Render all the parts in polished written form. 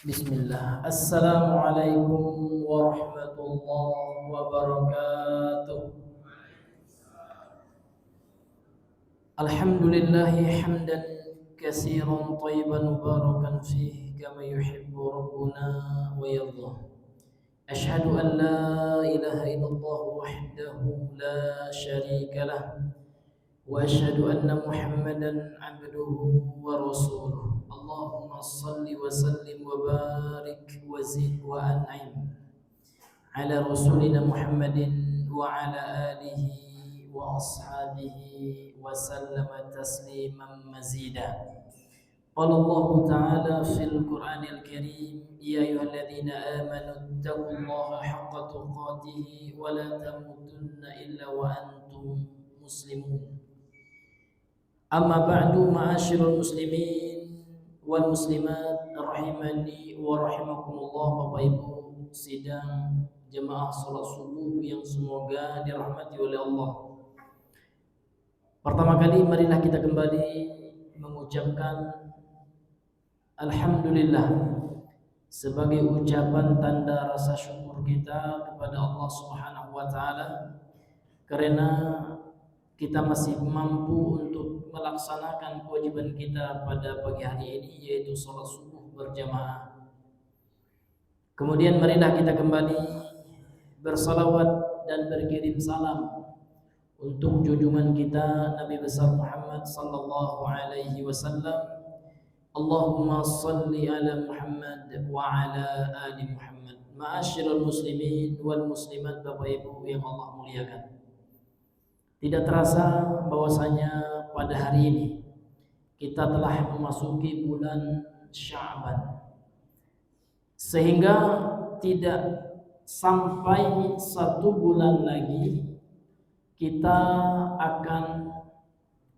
Bismillah. Assalamualaikum warahmatullahi wabarakatuh. Alhamdulillahi hamdan katsiran thayyiban mubarakan fihi kama yuhibbu rabbuna wa yardah. Ashhadu an la ilaha illallah wahdahu la syarika lah wa asyhadu anna Muhammadan abduhu wa rasuluh. Allahumma salli wa sallim wa barik wa zid wa an'im ala rasulina Muhammadin wa ala alihi wa ashabihi wa sallama tasliman mazida. Qala Allah Ta'ala fil Qur'anil Karim, ya ayyuhalladzina amanu taqullaha haqqa tuqatih wa la tamutunna illa wa antum muslimun. Amma ba'du, ma'asyiral muslimin wal muslimat rahimani wa rahimakumullah. Bapak Ibu sidang jemaah salat subuh yang semoga dirahmati oleh Allah. Pertama kali marilah kita kembali mengucapkan alhamdulillah sebagai ucapan tanda rasa syukur kita kepada Allah Subhanahu wa taala karena kita masih mampu untuk melaksanakan kewajiban kita pada pagi hari ini, yaitu salat subuh berjamaah. Kemudian marilah kita kembali bersalawat dan berkirim salam untuk junjungan kita Nabi besar Muhammad sallallahu alaihi wasallam. Allahumma salli ala Muhammad wa ala ali Muhammad. Ma'asyiral muslimin wal muslimat, Bapak Ibu yang Allah muliakan. Tidak terasa bahwasanya pada hari ini kita telah memasuki bulan Sya'ban, sehingga tidak sampai 1 bulan lagi kita akan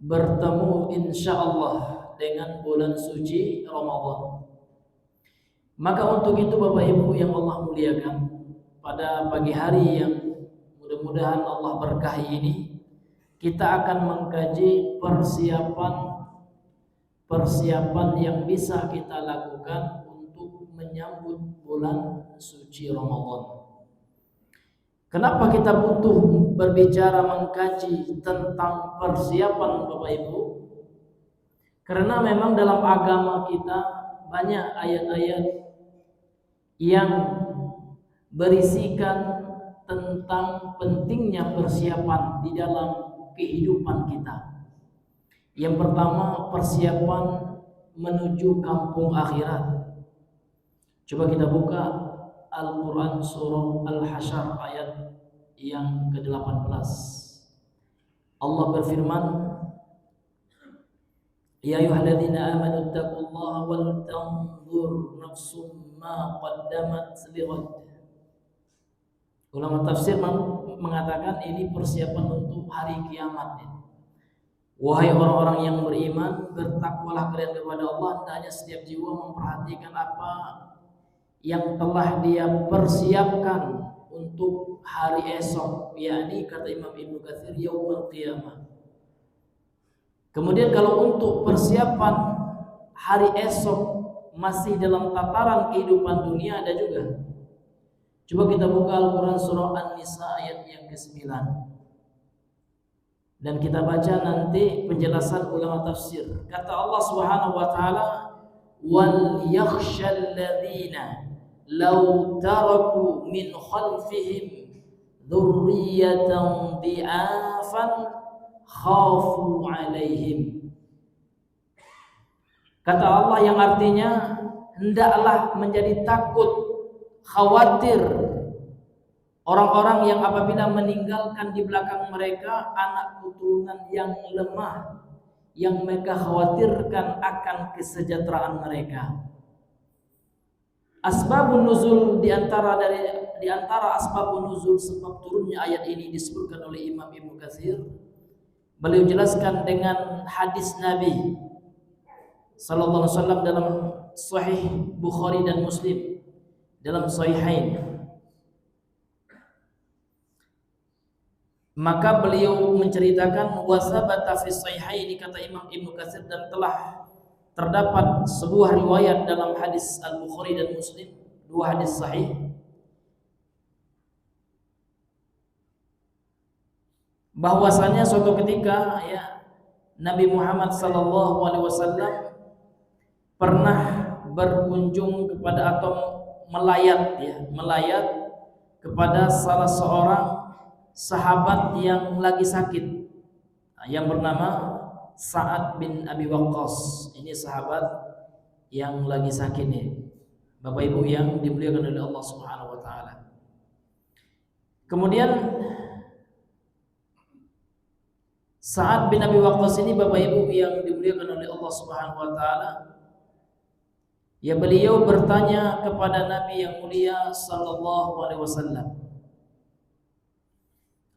bertemu insyaallah dengan bulan suci Ramadan. Maka untuk itu Bapak Ibu yang Allah muliakan, pada pagi hari yang mudah-mudahan Allah berkahi ini, kita akan mengkaji persiapan yang bisa kita lakukan untuk menyambut bulan suci Ramadan. Kenapa kita butuh berbicara mengkaji tentang persiapan, Bapak Ibu? Karena memang dalam agama kita banyak ayat-ayat yang berisikan tentang pentingnya persiapan di dalam kehidupan kita. Yang pertama, persiapan menuju kampung akhirat. Coba kita buka Al-Quran surah Al-Hasyr ayat yang ke-18. Allah berfirman, ya ayyuhalladzina amanu taqullaha wal tanzur nafsum ma qaddamat lighad. Ulama tafsir mengatakan ini persiapan untuk hari kiamat. Wahai orang-orang yang beriman, bertakwalah kalian kepada Allah, hendaknya setiap jiwa memperhatikan apa yang telah dia persiapkan untuk hari esok, yakni kata Imam Ibnu Katsir yaumul qiyamah. Kemudian kalau untuk persiapan hari esok masih dalam tataran kehidupan dunia ada juga. Coba kita buka Al-Quran surah An-Nisa ayat yang ke-9. Dan kita baca nanti penjelasan ulama tafsir. Kata Allah Subhanahu wa taala, "Wal yakhshal ladzina law taraku min khalfihim dzurriyyatan dhi'afan khafu 'alaihim." Kata Allah yang artinya, hendaklah menjadi takut, khawatir orang-orang yang apabila meninggalkan di belakang mereka anak keturunan yang lemah, yang mereka khawatirkan akan kesejahteraan mereka. Asbabun nuzul di antara asbabun nuzul, sebab turunnya ayat ini disebutkan oleh Imam Ibnu Katsir. Beliau jelaskan dengan hadis Nabi sallallahu alaihi wasallam dalam Sahih Bukhari dan Muslim, dalam Sahihain. Maka beliau menceritakan wasabata fi sahihaini, kata Imam Ibnu Katsir, dan telah terdapat sebuah riwayat dalam hadis Al-Bukhari dan Muslim, dua hadis sahih, bahwasannya suatu ketika ya Nabi Muhammad SAW pernah berkunjung kepada atau melayat kepada salah seorang sahabat yang lagi sakit, yang bernama Sa'ad bin Abi Waqqas. Ini sahabat yang lagi sakit nih, Bapak Ibu yang dimuliakan oleh Allah Subhanahu wa taala. Kemudian Sa'ad bin Abi Waqqas ini, Bapak Ibu yang dimuliakan oleh Allah Subhanahu wa taala, ya beliau bertanya kepada Nabi yang mulia sallallahu alaihi wasallam.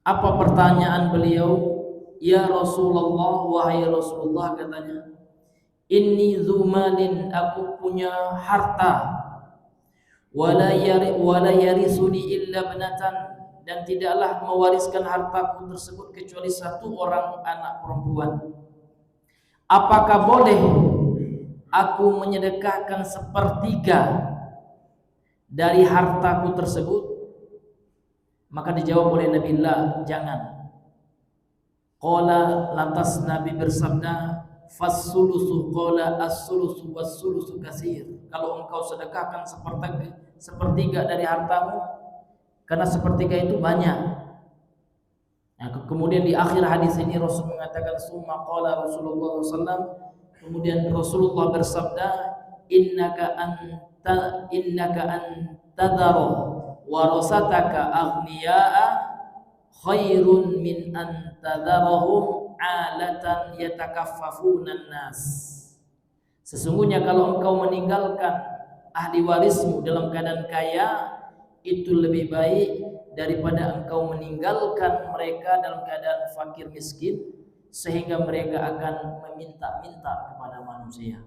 Apa pertanyaan beliau? Ya Rasulullah, wahai Rasulullah, katanya, inni zumalin, aku punya harta, wala yarisuni illa ibnatan, dan tidaklah mewariskan hartaku tersebut kecuali satu orang anak perempuan. Apakah boleh aku menyedekahkan sepertiga dari hartaku tersebut? Maka dijawab oleh Nabi, la, jangan. Qala, lantas Nabi bersabda, fassulusu, qala as-sulusu was-sulusu katsir. Kalau engkau sedekahkan sepertiga dari hartamu, karena sepertiga itu banyak. Nah, kemudian di akhir hadis ini Rasul mengatakan, summa qala Rasulullah SAW, kemudian Rasulullah bersabda, innaka antadharu warasataka aghniya'a khairun min antadharahum alatan yatakaffafunan nas. Sesungguhnya kalau engkau meninggalkan ahli warismu dalam keadaan kaya, itu lebih baik daripada engkau meninggalkan mereka dalam keadaan fakir miskin, sehingga mereka akan meminta-minta kepada manusia.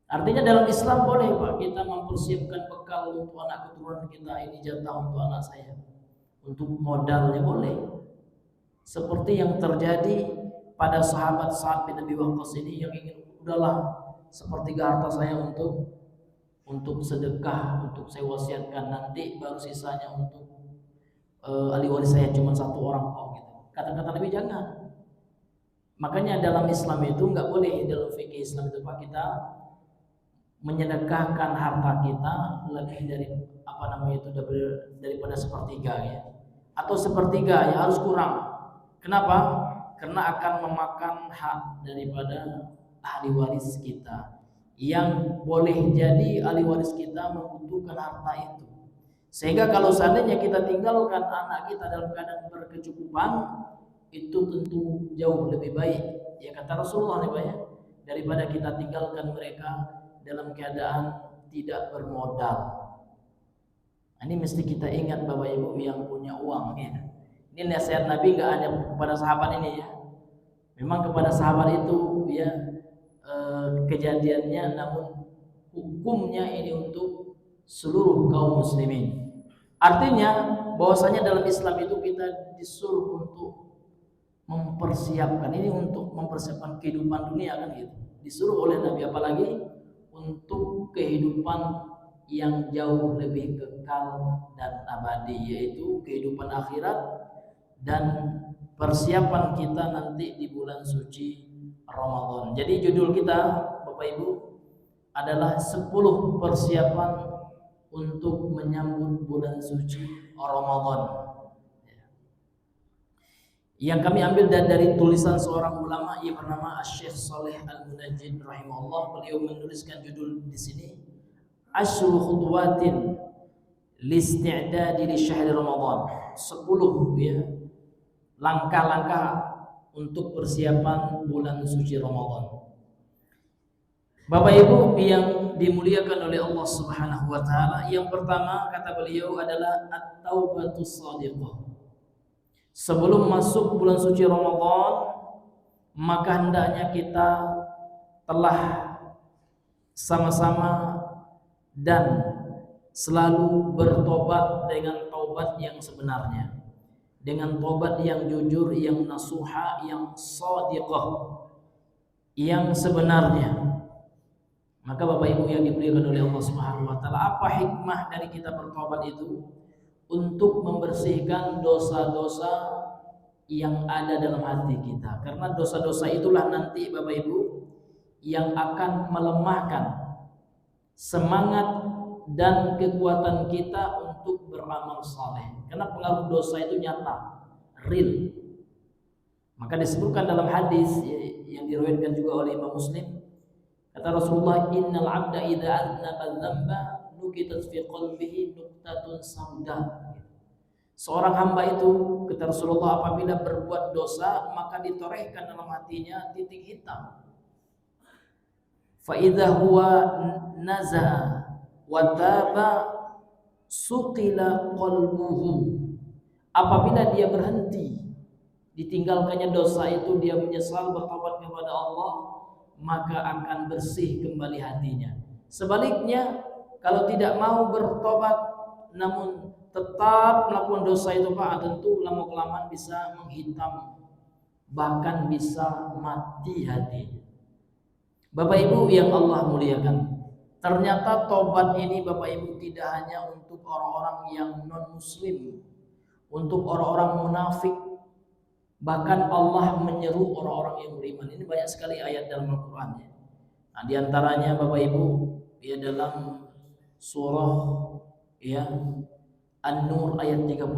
Artinya dalam Islam boleh Pak kita mempersiapkan bekal untuk anak keturunan kita, ini jatah untuk anak saya, untuk modalnya boleh. Seperti yang terjadi pada sahabat Sa'ad bin Abi Waqqas ini, yang ingin, udahlah sepertiga harta saya untuk sedekah, untuk saya wasiatkan, nanti baru sisanya untuk ahli waris saya, cuma satu orang kok gitu. Kata-kata Nabi jangan. Makanya dalam Islam itu nggak boleh, dalam fikih Islam itu Pak, kita menyedekahkan harta kita lebih dari daripada sepertiga ya, atau sepertiga ya harus kurang. Kenapa? Karena akan memakan hak daripada ahli waris kita, yang boleh jadi ahli waris kita membutuhkan harta itu. Sehingga kalau seandainya kita tinggalkan anak kita dalam keadaan berkecukupan, itu tentu jauh lebih baik, ya kata Rasulullah nih Pak ya, daripada kita tinggalkan mereka dalam keadaan tidak bermodal. Ini mesti kita ingat Bapak Ibu yang punya uang ya. Ini nasihat Nabi nggak hanya kepada sahabat ini ya. Memang kepada sahabat itu ya kejadiannya, namun hukumnya ini untuk seluruh kaum muslimin. Artinya bahwasanya dalam Islam itu kita disuruh untuk mempersiapkan ini, untuk mempersiapkan kehidupan dunia kan gitu. Disuruh oleh Nabi, apalagi untuk kehidupan yang jauh lebih kekal dan abadi, yaitu kehidupan akhirat dan persiapan kita nanti di bulan suci Ramadan. Jadi judul kita Bapak Ibu adalah 10 persiapan untuk menyambut bulan suci Ramadan, yang kami ambil dari tulisan seorang ulama yang bernama Syekh Saleh Al-Munajjid rahimahullah. Beliau menuliskan judul di sini, Asyru khutwatin listi'dadi li syahri Ramadan. 10 ya langkah-langkah untuk persiapan bulan suci Ramadan. Bapak Ibu yang dimuliakan oleh Allah Subhanahu wa taala, yang pertama kata beliau adalah at-taubatus shadiqah. Sebelum masuk bulan suci Ramadan, maka hendaknya kita telah sama-sama dan selalu bertobat dengan taubat yang sebenarnya, dengan taubat yang jujur, yang nasuha, yang shadiqah, yang sebenarnya. Maka Bapak Ibu yang dimuliakan oleh Allah Subhanahu wa taala, apa hikmah dari kita bertobat itu? Untuk membersihkan dosa-dosa yang ada dalam hati kita. Karena dosa-dosa itulah nanti Bapak Ibu yang akan melemahkan semangat dan kekuatan kita untuk beramal saleh. Karena pengaruh dosa itu nyata, real. Maka disebutkan dalam hadis yang diriwayatkan juga oleh Imam Muslim, kata Rasulullah, innal 'abda idza aznaba dzamba nukitat fi qalbihi nuqtatun sauda. Seorang hamba itu, kata Rasulullah, apabila berbuat dosa maka ditorehkan dalam hatinya titik hitam. Fa idza huwa naza'a wa taba suqila qalbuhu. Apabila dia berhenti ditinggalkannya dosa itu, dia menyesal bertobat kepada Allah, maka akan bersih kembali hatinya. Sebaliknya, kalau tidak mau bertobat namun tetap melakukan dosa itu, Pak, tentu lama-kelamaan bisa menghitam, bahkan bisa mati hatinya. Bapak Ibu yang Allah muliakan, ternyata tobat ini Bapak Ibu tidak hanya untuk orang-orang yang non-muslim, untuk orang-orang munafik. Bahkan Allah menyeru orang-orang yang beriman. Ini banyak sekali ayat dalam Al-Quran. Nah, di antaranya Bapak Ibu, ya dalam surah ya An-Nur ayat 31.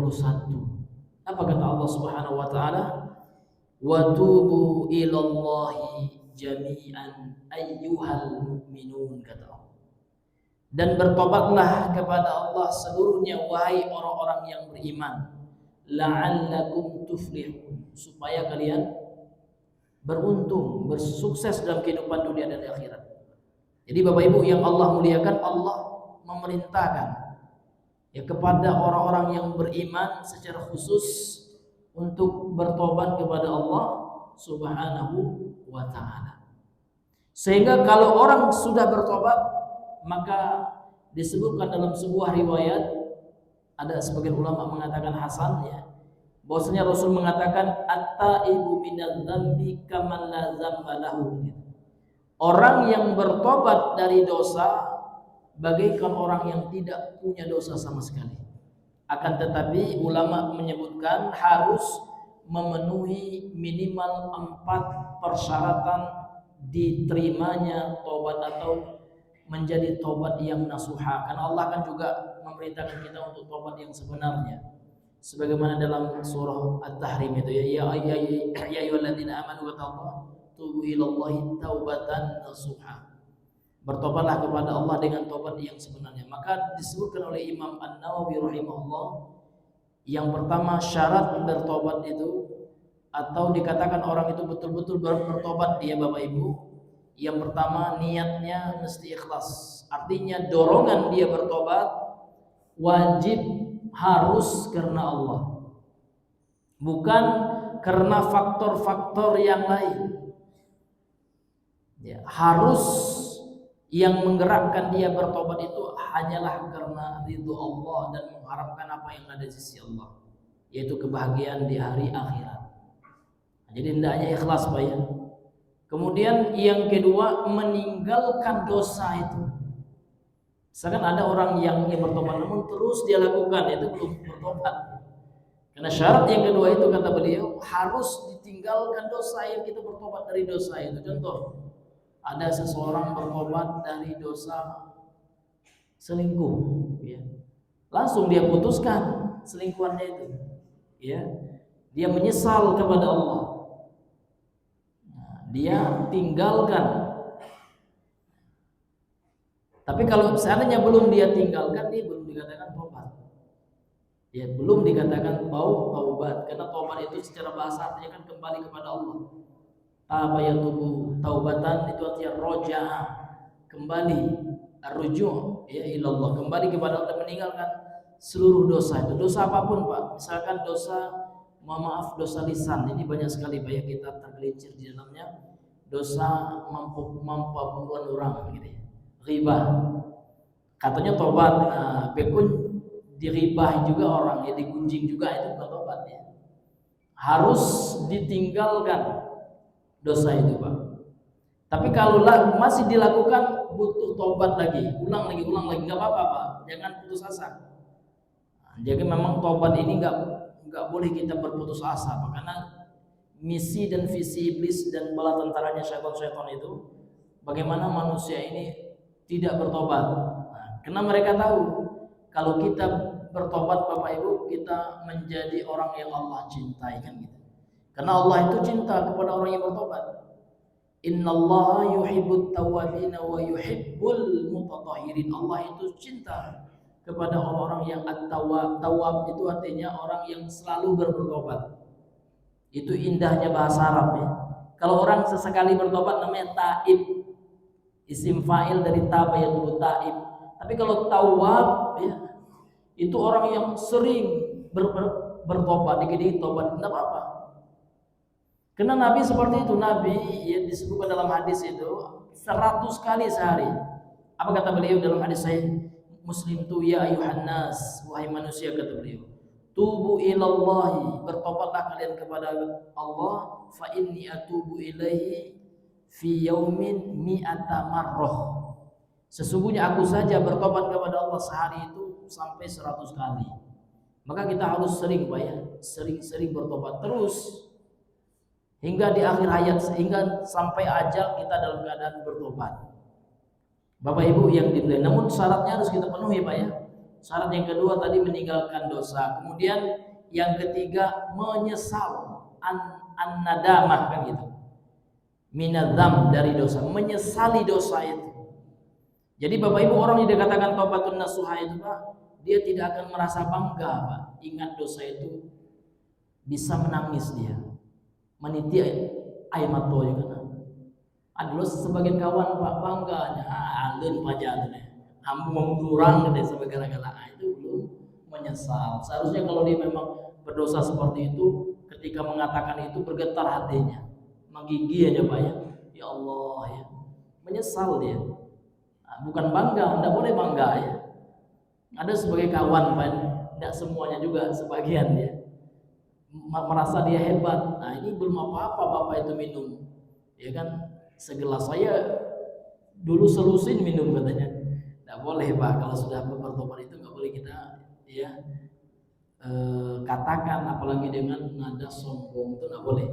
Apa kata Allah Subhanahu wa taala? Wa tubu ilallahi jami'an ayyuhal mu'minun, kata Allah. Dan bertobatlah kepada Allah seluruhnya wahai orang-orang yang beriman, la'allakum tuflihun, supaya kalian beruntung, bersukses dalam kehidupan dunia dan akhirat. Jadi Bapak Ibu yang Allah muliakan, Allah memerintahkan ya kepada orang-orang yang beriman secara khusus untuk bertobat kepada Allah Subhanahu wa taala. Sehingga kalau orang sudah bertobat, maka disebutkan dalam sebuah riwayat, ada sebagian ulama mengatakan hasan ya, bahwasanya Rasul mengatakan at-taibu minadz dzambi kaman la dzamba lahu. Orang yang bertobat dari dosa bagaikan orang yang tidak punya dosa sama sekali. Akan tetapi ulama menyebutkan harus memenuhi minimal 4 persyaratan diterimanya tobat atau menjadi tobat yang nasuha. Karena Allah kan juga memerintahkan kita untuk tobat yang sebenarnya. Sebagaimana dalam surah At-Tahrim itu ya ayyuhalladzina amanu tubu ilallahi taubatan nasuha. Bertobatlah kepada Allah dengan tobat yang sebenarnya. Maka disebutkan oleh Imam An-Nawawi rahimahullah, yang pertama syarat bertobat itu, atau dikatakan orang itu betul-betul bertobat dia Bapak Ibu, yang pertama niatnya mesti ikhlas. Artinya dorongan dia bertobat wajib harus karena Allah, bukan karena faktor-faktor yang lain ya. Harus yang menggerakkan dia bertobat itu hanyalah karena ridho Allah dan mengharapkan apa yang ada di sisi Allah, yaitu kebahagiaan di hari akhirat. Jadi hendaknya ikhlas Pak ya. Kemudian yang kedua, meninggalkan dosa itu. Misalkan ada orang yang bertobat namun terus dia lakukan, itu belum bertobat. Karena syarat yang kedua itu, kata beliau, harus ditinggalkan dosa yang kita bertobat dari dosa itu. Contoh, ada seseorang bertobat dari dosa selingkuh ya. Langsung dia putuskan selingkuhannya itu ya. Dia menyesal kepada Allah. Dia tinggalkan. Tapi kalau seandainya belum dia tinggalkan, dia belum dikatakan taubat. Ya, belum dikatakan taubat, karena taubat itu secara bahasa artinya kan kembali kepada Allah. Taba yatubu taubatan itu artinya roja'a, kembali, arruju' ya ilallah, kembali kepada Allah, meninggalkan seluruh dosa itu. Dosa apapun Pak, misalkan dosa, mohon maaf, dosa lisan, ini banyak sekali banyak kita tergelincir di dalamnya. Dosa mampaburuan orang gitu ya. Ghibah, katanya tobat, pun diribah juga orang ya, digunjing juga, itu bukan tobat ya. Harus ditinggalkan dosa itu Pak. Tapi kalau masih dilakukan, butuh tobat lagi, ulang lagi, nggak apa-apa Pak, jangan putus asa. Jadi memang tobat ini nggak boleh kita berputus asa Pak, karena misi dan visi iblis dan bala tentaranya syaitan itu bagaimana manusia ini tidak bertobat. Nah, karena mereka tahu kalau kita bertobat Bapak Ibu, kita menjadi orang yang Allah cintai kan gitu. Karena Allah itu cinta kepada orang yang bertobat. Innallaha yuhibbut tawwabina wa yuhibbul mutatahhirin. Allah itu cinta kepada orang-orang yang at-tawwab. Tawwab itu artinya orang yang selalu bertobat. Itu indahnya bahasa Arab ya. Kalau orang sesekali bertobat namanya taib. Isim fa'il dari taba yaitu taib. Tapi kalau tawwab ya, itu orang yang sering bertobat, dikit-dikit tobat, tidak apa-apa. Karena Nabi seperti itu, Nabi ya disebutkan dalam hadis itu 100 kali sehari. Apa kata beliau dalam hadis Sahih Muslim itu, ya ayuhan nas, wahai manusia, kata beliau, tubu ilallahi, bertobatlah kalian kepada Allah, fa inni atubu ilaihi fi yaumin mi'ata marrah. Sesungguhnya aku saja bertobat kepada Allah sehari itu sampai 100 kali. Maka kita harus sering Pak ya, sering-sering bertobat terus hingga di akhir hayat, sehingga sampai ajal kita dalam keadaan bertobat. Bapak Ibu yang dimuliakan, namun syaratnya harus kita penuhi Pak ya. Syarat yang kedua tadi meninggalkan dosa. Kemudian yang ketiga menyesal, an-nadamah kan gitu. Minadzam, dari dosa, menyesali dosa itu. Jadi Bapak Ibu, orang yang dikatakan taubatun nasuha itu Pak, dia tidak akan merasa bangga Pak. Ingat dosa itu, bisa menangis dia, meniti air mata ya kan. Adalah sebagian kawan Pak bangganya, alun pajatnya, ambu memudurang dari sebagai gara-gara itu belum menyesal. Seharusnya kalau dia memang berdosa seperti itu, ketika mengatakan itu bergetar hatinya, menggigil aja Pak ya, ya Allah ya, menyesal dia. Nah, bukan bangga, tidak boleh bangga ya. Ada sebagai kawan Pak, tidak semuanya juga, sebagian ya merasa dia hebat. Nah ini belum apa-apa Bapak itu minum, ya kan? Segelas saya dulu selusin minum katanya. Tidak boleh Pak, kalau sudah bertobat itu nggak boleh kita ya katakan, apalagi dengan nada sombong, itu nggak boleh.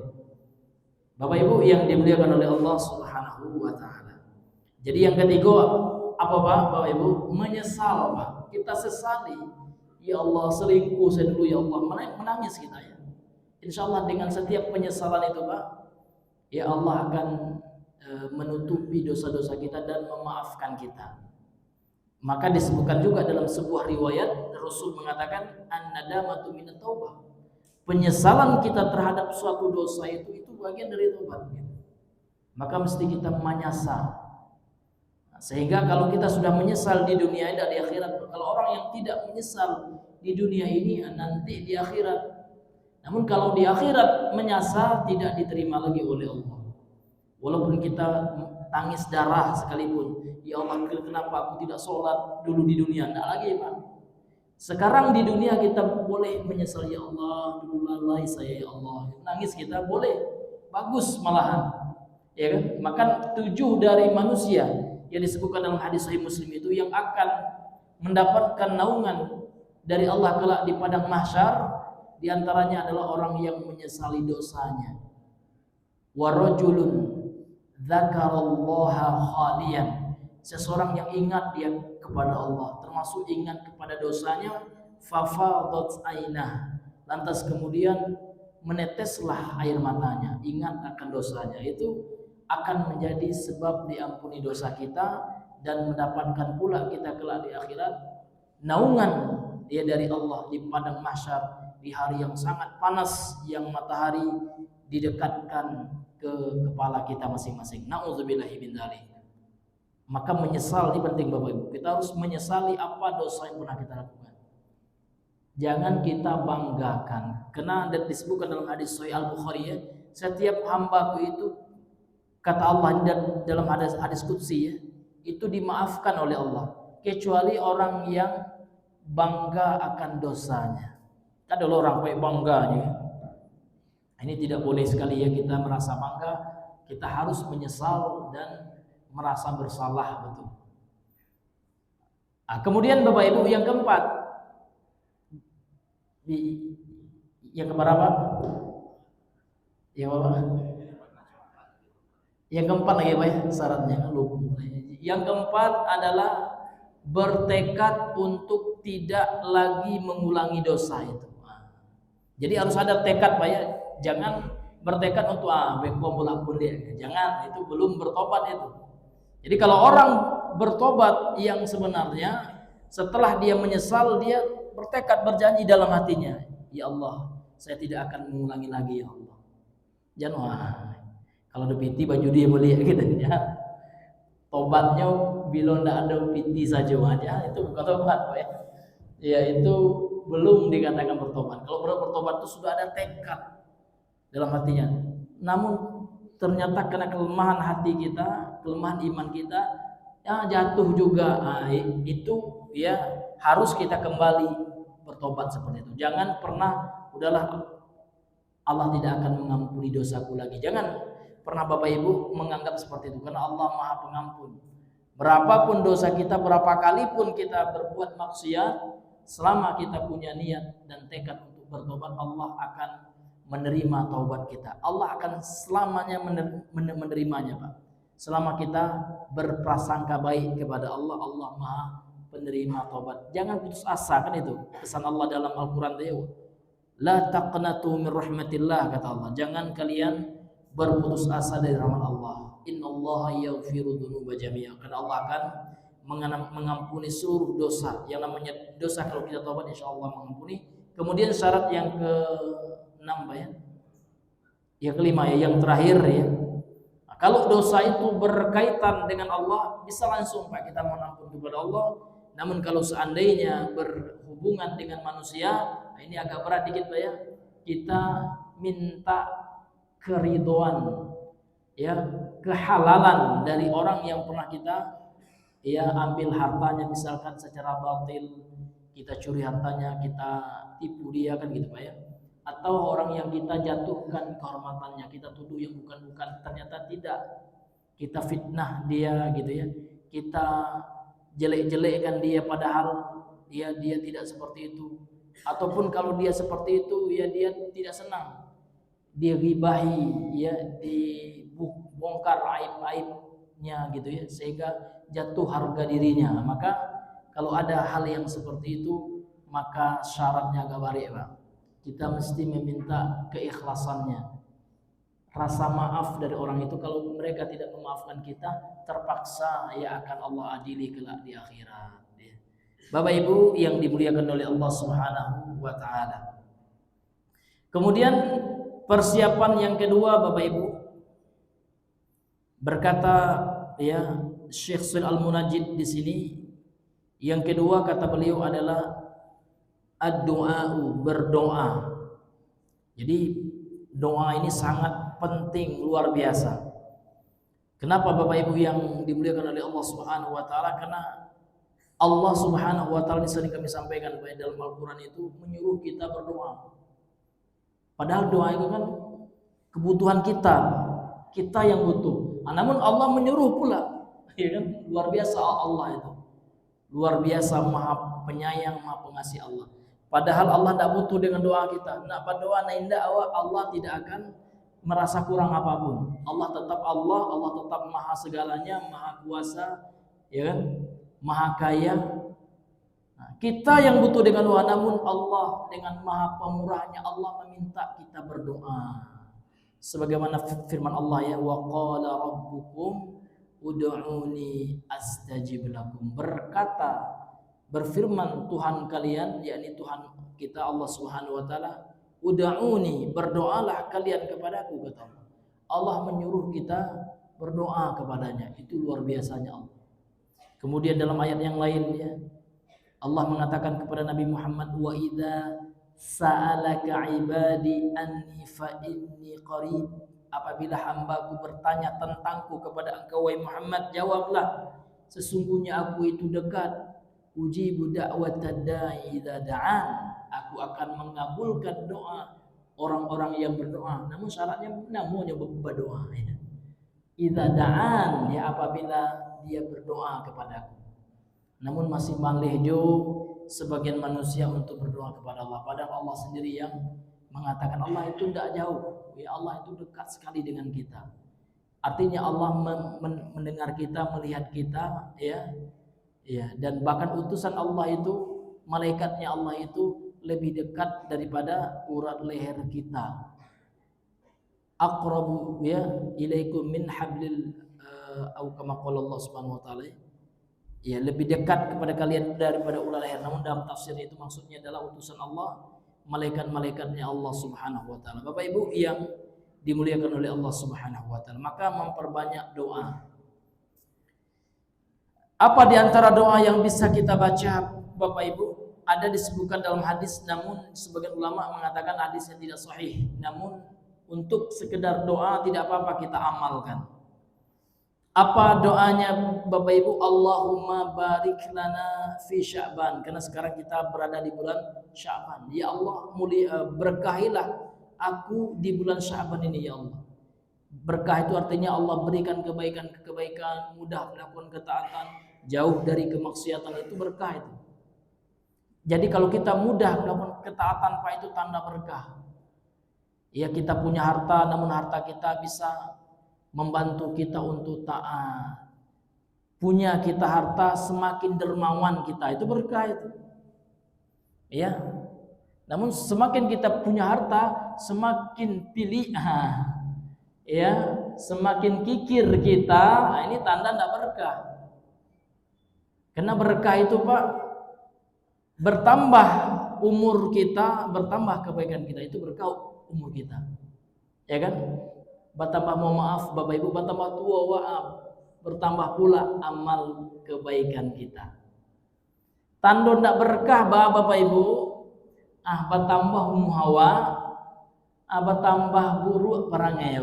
Bapak Ibu yang dimuliakan oleh Allah Subhanahu wa taala. Jadi yang ketiga apa Pak? Bapak Ibu, menyesal Pak. Kita sesali, ya Allah selingkuh saya dulu ya Allah, menangis kita ya. Insya Allah dengan setiap penyesalan itu Pak, ya Allah akan menutupi dosa-dosa kita dan memaafkan kita. Maka disebutkan juga dalam sebuah riwayat, Rasul mengatakan an-nadamatu minat taubah. Penyesalan kita terhadap suatu dosa itu bagian dari taubat. Maka mesti kita menyesal. Sehingga kalau kita sudah menyesal di dunia dan di akhirat, kalau orang yang tidak menyesal di dunia ini, nanti di akhirat. Namun kalau di akhirat menyesal, tidak diterima lagi oleh Allah. Walaupun kita tangis darah sekalipun, ya Allah kenapa aku tidak sholat dulu di dunia, tidak lagi Pak. Sekarang di dunia kita boleh menyesal, ya Allah dulu lalai saya ya Allah, nangis kita boleh, bagus malahan, ya kan? Maka 7 dari manusia yang disebutkan dalam hadis Sahih Muslim itu yang akan mendapatkan naungan dari Allah kelak di padang mahsyar, di antaranya adalah orang yang menyesali dosanya. Wa rajulun dzakarallaha khaliyan, seseorang yang ingat dia kepada Allah, termasuk ingat kepada dosanya, fafadat ainah, lantas kemudian meneteslah air matanya, ingat akan dosanya, itu akan menjadi sebab diampuni dosa kita dan mendapatkan pula kita kelak di akhirat naungan dia dari Allah di padang mahsyar di hari yang sangat panas, yang matahari didekatkan ke kepala kita masing-masing. Nauzubillahi min dzalik. Maka menyesal ini penting Bapak Ibu. Kita harus menyesali apa dosa yang pernah kita lakukan. Jangan kita banggakan. Karena disebutkan dalam hadis Sahih Al-Bukhari ya, setiap hambaku itu, kata Allah dan dalam hadis qudsi ya, itu dimaafkan oleh Allah, kecuali orang yang bangga akan dosanya. Ada orang kayak bangganya. Ini tidak boleh sekali ya kita merasa bangga kita harus menyesal dan merasa bersalah, betul. Kemudian Bapak Ibu yang keempat, yang keberapa? Yang apa? Yang keempat lagi Pak ya, syaratnya lupa. Yang keempat adalah bertekad untuk tidak lagi mengulangi dosa itu. Jadi harus ada tekad Pak ya, jangan bertekad untuk beko melakukan dia. Jangan, itu belum bertobat itu. Jadi kalau orang bertobat yang sebenarnya, setelah dia menyesal, dia bertekad, berjanji dalam hatinya, ya Allah, saya tidak akan mengulangi lagi ya Allah. Jangan kalau ada piti baju dia boleh gitu ya. Tobatnya bila tidak ada piti saja aja, itu bukan tobat Pak ya. Ya itu belum dikatakan bertobat. Kalau bertobat itu sudah ada tekad dalam hatinya. Namun ternyata karena kelemahan hati kita, kelemahan iman kita, ya jatuh juga. Itu ya harus kita kembali bertobat seperti itu. Jangan pernah udahlah Allah tidak akan mengampuni dosaku lagi. Jangan pernah Bapak Ibu menganggap seperti itu, karena Allah Maha Pengampun. Berapapun dosa kita, berapa kali pun kita berbuat maksiat, selama kita punya niat dan tekad untuk bertobat, Allah akan menerima taubat kita. Allah akan selamanya menerimanya Pak. Selama kita berprasangka baik kepada Allah, Allah Maha penerima taubat. Jangan putus asa, kan itu pesan Allah dalam Al-Quran itu. La taqnatu min rahmatillah, kata Allah. Jangan kalian berputus asa dari rahmat Allah. Innallaha yaghfiru dzunuba jami'a. Karena Allah akan mengampuni seluruh dosa. Yang namanya dosa kalau kita taubat insyaallah mengampuni. Kemudian syarat yang ke-6 Pak ya. Yang kelima ya, yang terakhir ya. Nah, kalau dosa itu berkaitan dengan Allah, bisa langsung Pak kita mohon ampun kepada Allah. Namun kalau seandainya berhubungan dengan manusia, nah ini agak berat dikit Pak ya. Kita minta keridhaan, ya, kehalalan dari orang yang pernah kita ya ambil hartanya misalkan secara batil, kita curi hartanya, kita tipu dia, kan gitu Pak ya. Atau orang yang kita jatuhkan kehormatannya, kita tuduh yang bukan-bukan, ternyata tidak, kita fitnah dia gitu ya, kita jelek-jelekkan dia padahal dia tidak seperti itu. Ataupun kalau dia seperti itu ya dia tidak senang, dia ghibahi ya, dibongkar aib-aibnya gitu ya, sehingga jatuh harga dirinya. Maka kalau ada hal yang seperti itu, maka syaratnya agak baik Pak. Kita mesti meminta keikhlasannya, rasa maaf dari orang itu. Kalau mereka tidak memaafkan kita, terpaksa ya akan Allah adili kelak di akhirat. Bapak Ibu yang dimuliakan oleh Allah Subhanahu wa taala. Kemudian persiapan yang kedua Bapak Ibu, berkata ya Syekh Shalih Al-Munajjid di sini, yang kedua kata beliau adalah ad-du'a, berdoa. Jadi doa ini sangat penting, luar biasa. Kenapa Bapak Ibu yang dimuliakan oleh Allah Subhanahu wa taala? Karena Allah Subhanahu wa taala sering kami sampaikan dalam Al-Qur'an itu menyuruh kita berdoa. Padahal doa itu kan kebutuhan kita yang butuh. Namun Allah menyuruh pula, ya kan? Luar biasa Allah itu. Luar biasa, Maha Penyayang, Maha Pengasih Allah. Padahal Allah tidak butuh dengan doa kita. Nak berdoa nak indah Allah tidak akan merasa kurang apapun. Allah tetap Allah, Allah tetap Maha segalanya, Maha kuasa, ya kan? Maha kaya. Nah, kita yang butuh dengan doa, namun Allah dengan Maha Pemurahnya Allah meminta kita berdoa. Sebagaimana firman Allah ya, wa qala rabbukum ud'uni astajib lakum. Berfirman Tuhan kalian, yakni Tuhan kita Allah Subhanahu wa taala, ud'uni, berdoalah kalian kepadaku, kata Allah. Allah menyuruh kita berdoa kepadanya. Itu luar biasanya Allah. Kemudian dalam ayat yang lain ya, Allah mengatakan kepada Nabi Muhammad, wa idza sa'alaka ibadi anni fa inni qarib. Apabila hambaku bertanya tentangku kepada engkau wahai Muhammad, jawablah, sesungguhnya aku itu dekat. Ujibu da'watad da'i idza da'an. Aku akan mengabulkan doa orang-orang yang berdoa. Namun syaratnya namanya berdoa ya. idza da'an, ya apabila dia berdoa kepadaku. Namun masih malejo sebagian manusia untuk berdoa kepada Allah, padahal Allah sendiri yang mengatakan Allah itu tidak jauh, ya Allah itu dekat sekali dengan kita. Artinya Allah mendengar kita, melihat kita, ya, dan bahkan utusan Allah itu, malaikatnya Allah itu lebih dekat daripada urat leher kita. Aqrabu ya ilaikum min hablil au kama qala Allah Subhanahu wa taala. Ya, lebih dekat kepada kalian daripada urat leher. Namun dalam tafsir itu maksudnya adalah utusan Allah, malaikat-malaikatnya Allah Subhanahu wa taala. Bapak Ibu yang dimuliakan oleh Allah Subhanahu wa taala, maka memperbanyak doa. Apa di antara doa yang bisa kita baca, Bapak Ibu? Ada disebutkan dalam hadis, namun sebagian ulama mengatakan hadisnya tidak sahih. Namun untuk sekedar doa tidak apa-apa kita amalkan. Apa doanya Bapak Ibu? Allahumma barik lana fi Sya'ban. Karena sekarang kita berada di bulan Sya'ban. Ya Allah, berkahilah aku di bulan Sya'ban ini ya Allah. Berkah itu artinya Allah berikan kebaikan-kebaikan, mudah melakukan ketaatan, jauh dari kemaksiatan, itu berkah itu. Jadi kalau kita mudah melakukan ketaatan, Pak, itu tanda berkah. Ya, kita punya harta, namun harta kita bisa membantu kita untuk taat. Punya kita harta, semakin dermawan kita, itu berkah itu. Ya. Namun semakin kita punya harta, semakin pilih, ya, semakin kikir kita, ini tanda tidak berkah. Karena berkah itu, Pak, bertambah umur kita, bertambah kebaikan kita, itu berkah umur kita. Ya kan? Bertambah, mohon maaf Bapak Ibu, bertambah tua, bertambah pula amal kebaikan kita. Tanda ndak berkah Bapak Ibu, bertambah hawa, bertambah buruk perangai,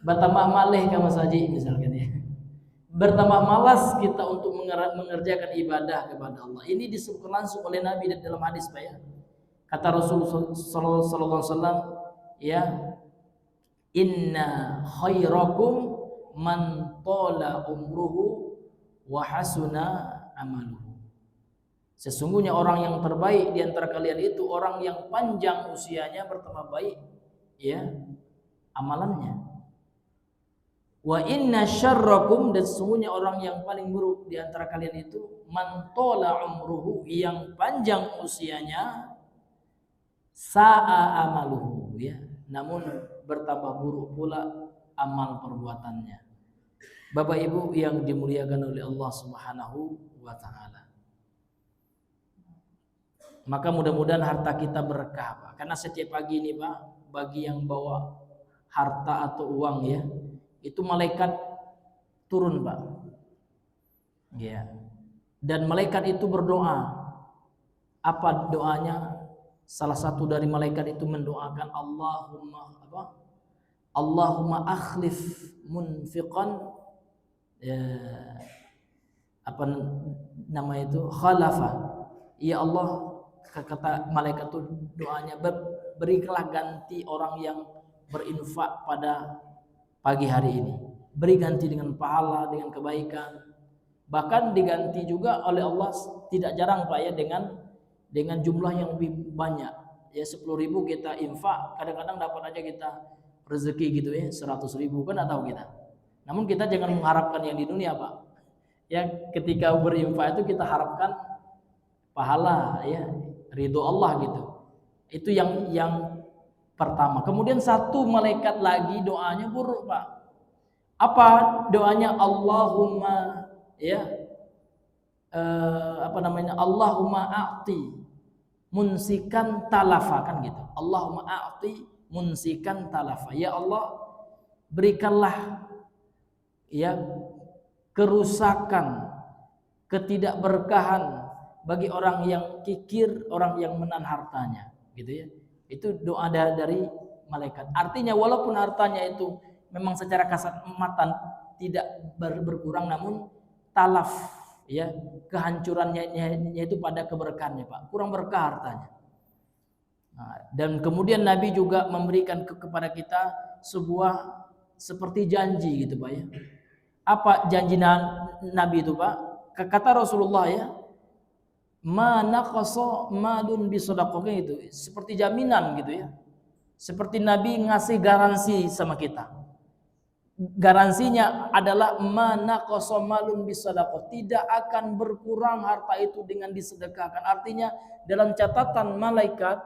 bertambah malih kamu saja misalkan ya. Bertambah malas kita untuk mengerjakan ibadah kepada Allah. Ini disebutkan langsung oleh Nabi dalam hadis, Pak, ya. Kata Rasulullah sallallahu alaihi wasallam, ya, inna khairakum man tala umruhu wa hasuna amaluhu. Sesungguhnya orang yang terbaik di antara kalian itu orang yang panjang usianya, bertambah baik, ya, amalannya. Wa inna syarrakum, dan sesungguhnya orang yang paling buruk di antara kalian itu man tala umruhu, yang panjang usianya, sa'a amaluhu, ya, namun bertambah buruk pula amal perbuatannya. Bapak Ibu yang dimuliakan oleh Allah Subhanahu wa taala. Maka mudah-mudahan harta kita berkah, Pak. Karena setiap pagi ini, Pak, bagi yang bawa harta atau uang, ya, itu malaikat turun, Pak. Ya. Dan malaikat itu berdoa. Apa doanya? Salah satu dari malaikat itu mendoakan Allahumma akhlif munfiqan, ya, apa nama itu, khalafa. Ya Allah, kata malaikat itu doanya, berikanlah ganti orang yang berinfak pada pagi hari ini. Beri ganti dengan pahala, dengan kebaikan. Bahkan diganti juga oleh Allah tidak jarang, Pak, ya, dengan jumlah yang lebih banyak. Ya, 10.000 kita infak, kadang-kadang dapat aja kita rezeki gitu, ya, 100.000 kan atau kita. Namun kita jangan mengharapkan yang di dunia, Pak. Ya, ketika berinfak itu kita harapkan pahala, ya, ridho Allah gitu. Itu yang pertama. Kemudian satu malaikat lagi doanya buruk, Pak. Apa doanya? Allahumma, ya, Allahumma a'ti munsikan talafa, kan gitu. Allahumma a'ti munsikan talafa. Ya Allah, berikanlah, ya, kerusakan, ketidakberkahan bagi orang yang kikir, orang yang menahan hartanya, gitu ya. Itu doa dari malaikat. Artinya walaupun hartanya itu memang secara kasat mata tidak berkurang, namun talaf, ya, kehancurannya itu pada keberkahannya, Pak. Kurang berkah hartanya. Nah, dan kemudian Nabi juga memberikan kepada kita sebuah seperti janji gitu Pak ya. Apa janji Nabi itu Pak? Kata Rasulullah ya, ma naqasa malun bi shadaqah itu seperti jaminan gitu ya. Seperti Nabi ngasih garansi sama kita. Garansinya adalah ma naqasa malun bi shadaqah, tidak akan berkurang harta itu dengan disedekahkan. Artinya dalam catatan malaikat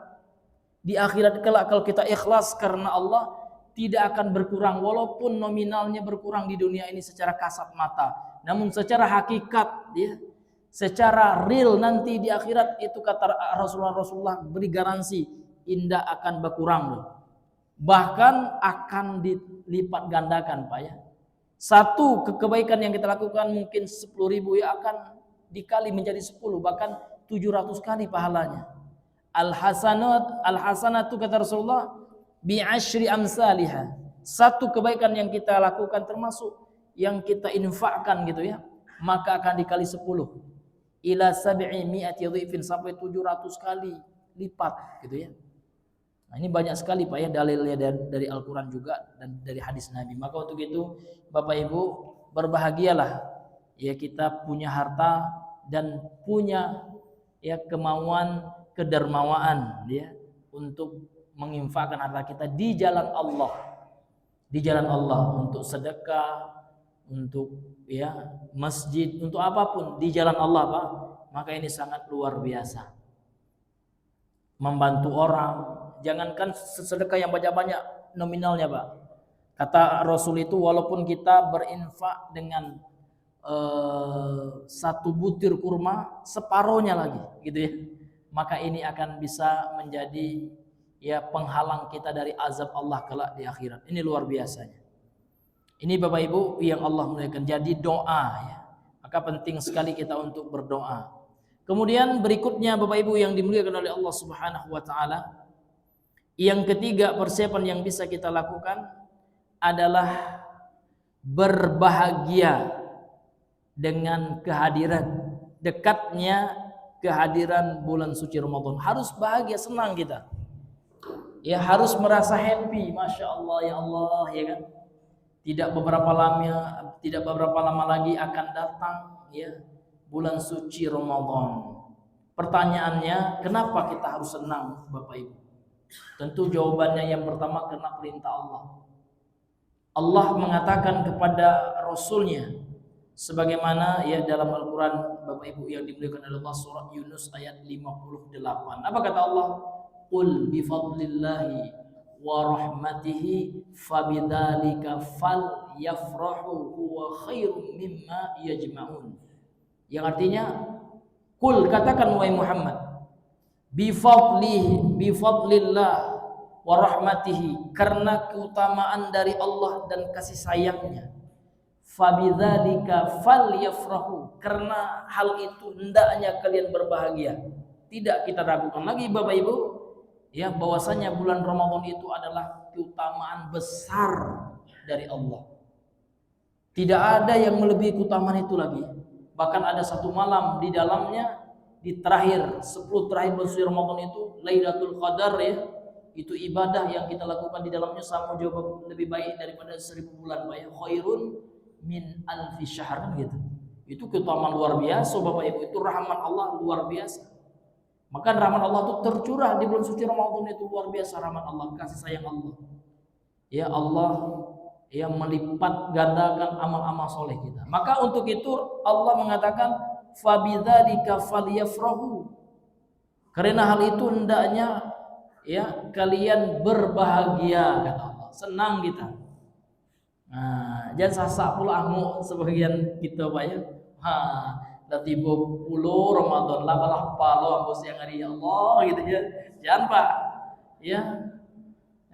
di akhirat kelak kalau kita ikhlas karena Allah tidak akan berkurang walaupun nominalnya berkurang di dunia ini secara kasat mata. Namun secara hakikat ya, secara real nanti di akhirat itu kata Rasulullah beri garansi indah akan berkurang loh. Bahkan akan dilipat gandakan Pak ya. Satu kebaikan yang kita lakukan mungkin 10.000 ya akan dikali menjadi 10 bahkan 700 kali pahalanya. Al-hasanatu kata Rasulullah bi'ashri amsalihha. Satu kebaikan yang kita lakukan termasuk yang kita infakkan gitu ya, maka akan dikali 10 ila 700 dhifin sampai 700 kali lipat gitu ya. Nah, ini banyak sekali Pak ya dalilnya dari Al-Qur'an juga dan dari hadis Nabi. Maka untuk itu Bapak Ibu berbahagialah ya kita punya harta dan punya ya kemauan kedermawaan ya untuk menginfakkan harta kita di jalan Allah. Di jalan Allah untuk sedekah, untuk ya masjid, untuk apapun di jalan Allah Pak. Maka ini sangat luar biasa. Membantu orang, jangankan sedekah yang banyak-banyak nominalnya Pak. Kata Rasul itu walaupun kita berinfak dengan satu butir kurma separohnya lagi gitu ya, maka ini akan bisa menjadi ya penghalang kita dari azab Allah kelak di akhirat. Ini luar biasanya. Ini Bapak Ibu yang Allah muliakan. Jadi doa ya. Maka penting sekali kita untuk berdoa. Kemudian berikutnya Bapak Ibu yang dimuliakan oleh Allah Subhanahu wa taala, yang ketiga persiapan yang bisa kita lakukan adalah berbahagia dengan kehadiran dekatnya kehadiran bulan suci Ramadan. Harus bahagia, senang kita. Ya harus merasa happy, Masya Allah ya Allah ya kan. Tidak beberapa lama lagi akan datang ya bulan suci Ramadan. Pertanyaannya, kenapa kita harus senang Bapak Ibu? Tentu jawabannya yang pertama karena perintah Allah. Allah mengatakan kepada Rasulnya sebagaimana ya dalam Al-Quran Bapak Ibu yang dimuliakan oleh Allah, surah Yunus ayat 58. Apa kata Allah? Qul bifadlillahi wa rahmatihi fabidzalika falyafrahu huwa khairum mimma yajma'un. Yang artinya, qul katakan wahai Muhammad, bifadlillah wa rahmatihi, karena keutamaan dari Allah dan kasih sayangnya, fabidzalika falyafrahu, karena hal itu hendaknya kalian berbahagia. Tidak kita ragukan lagi Bapak Ibu ya bahwasanya bulan Ramadan itu adalah keutamaan besar dari Allah. Tidak ada yang melebihi keutamaan itu lagi. Bahkan ada satu malam di dalamnya, di terakhir 10 terakhir bulan suci Ramadan itu Lailatul Qadar ya. Itu ibadah yang kita lakukan di dalamnya sama jauh lebih baik daripada 1000 bulan Pak ya. Khairun min alfi syahr gitu. Itu keutamaan luar biasa Bapak Ibu, itu rahmat Allah luar biasa. Maka rahmat Allah itu tercurah di bulan suci Ramadan, itu luar biasa rahmat Allah, kasih sayang Allah. Ya Allah yang melipat gandakan amal-amal soleh kita. Maka untuk itu Allah mengatakan fabidzalika falyafrahu. Karena hal itu hendaknya ya kalian berbahagia kata Allah. Senang kita. Nah, jangan sasak pula ahmu sebagian kita Pak ya. Tiba puluh Ramadan lah balah palo aku siang hari ya Allah gitu ya. Jangan Pak. Ya.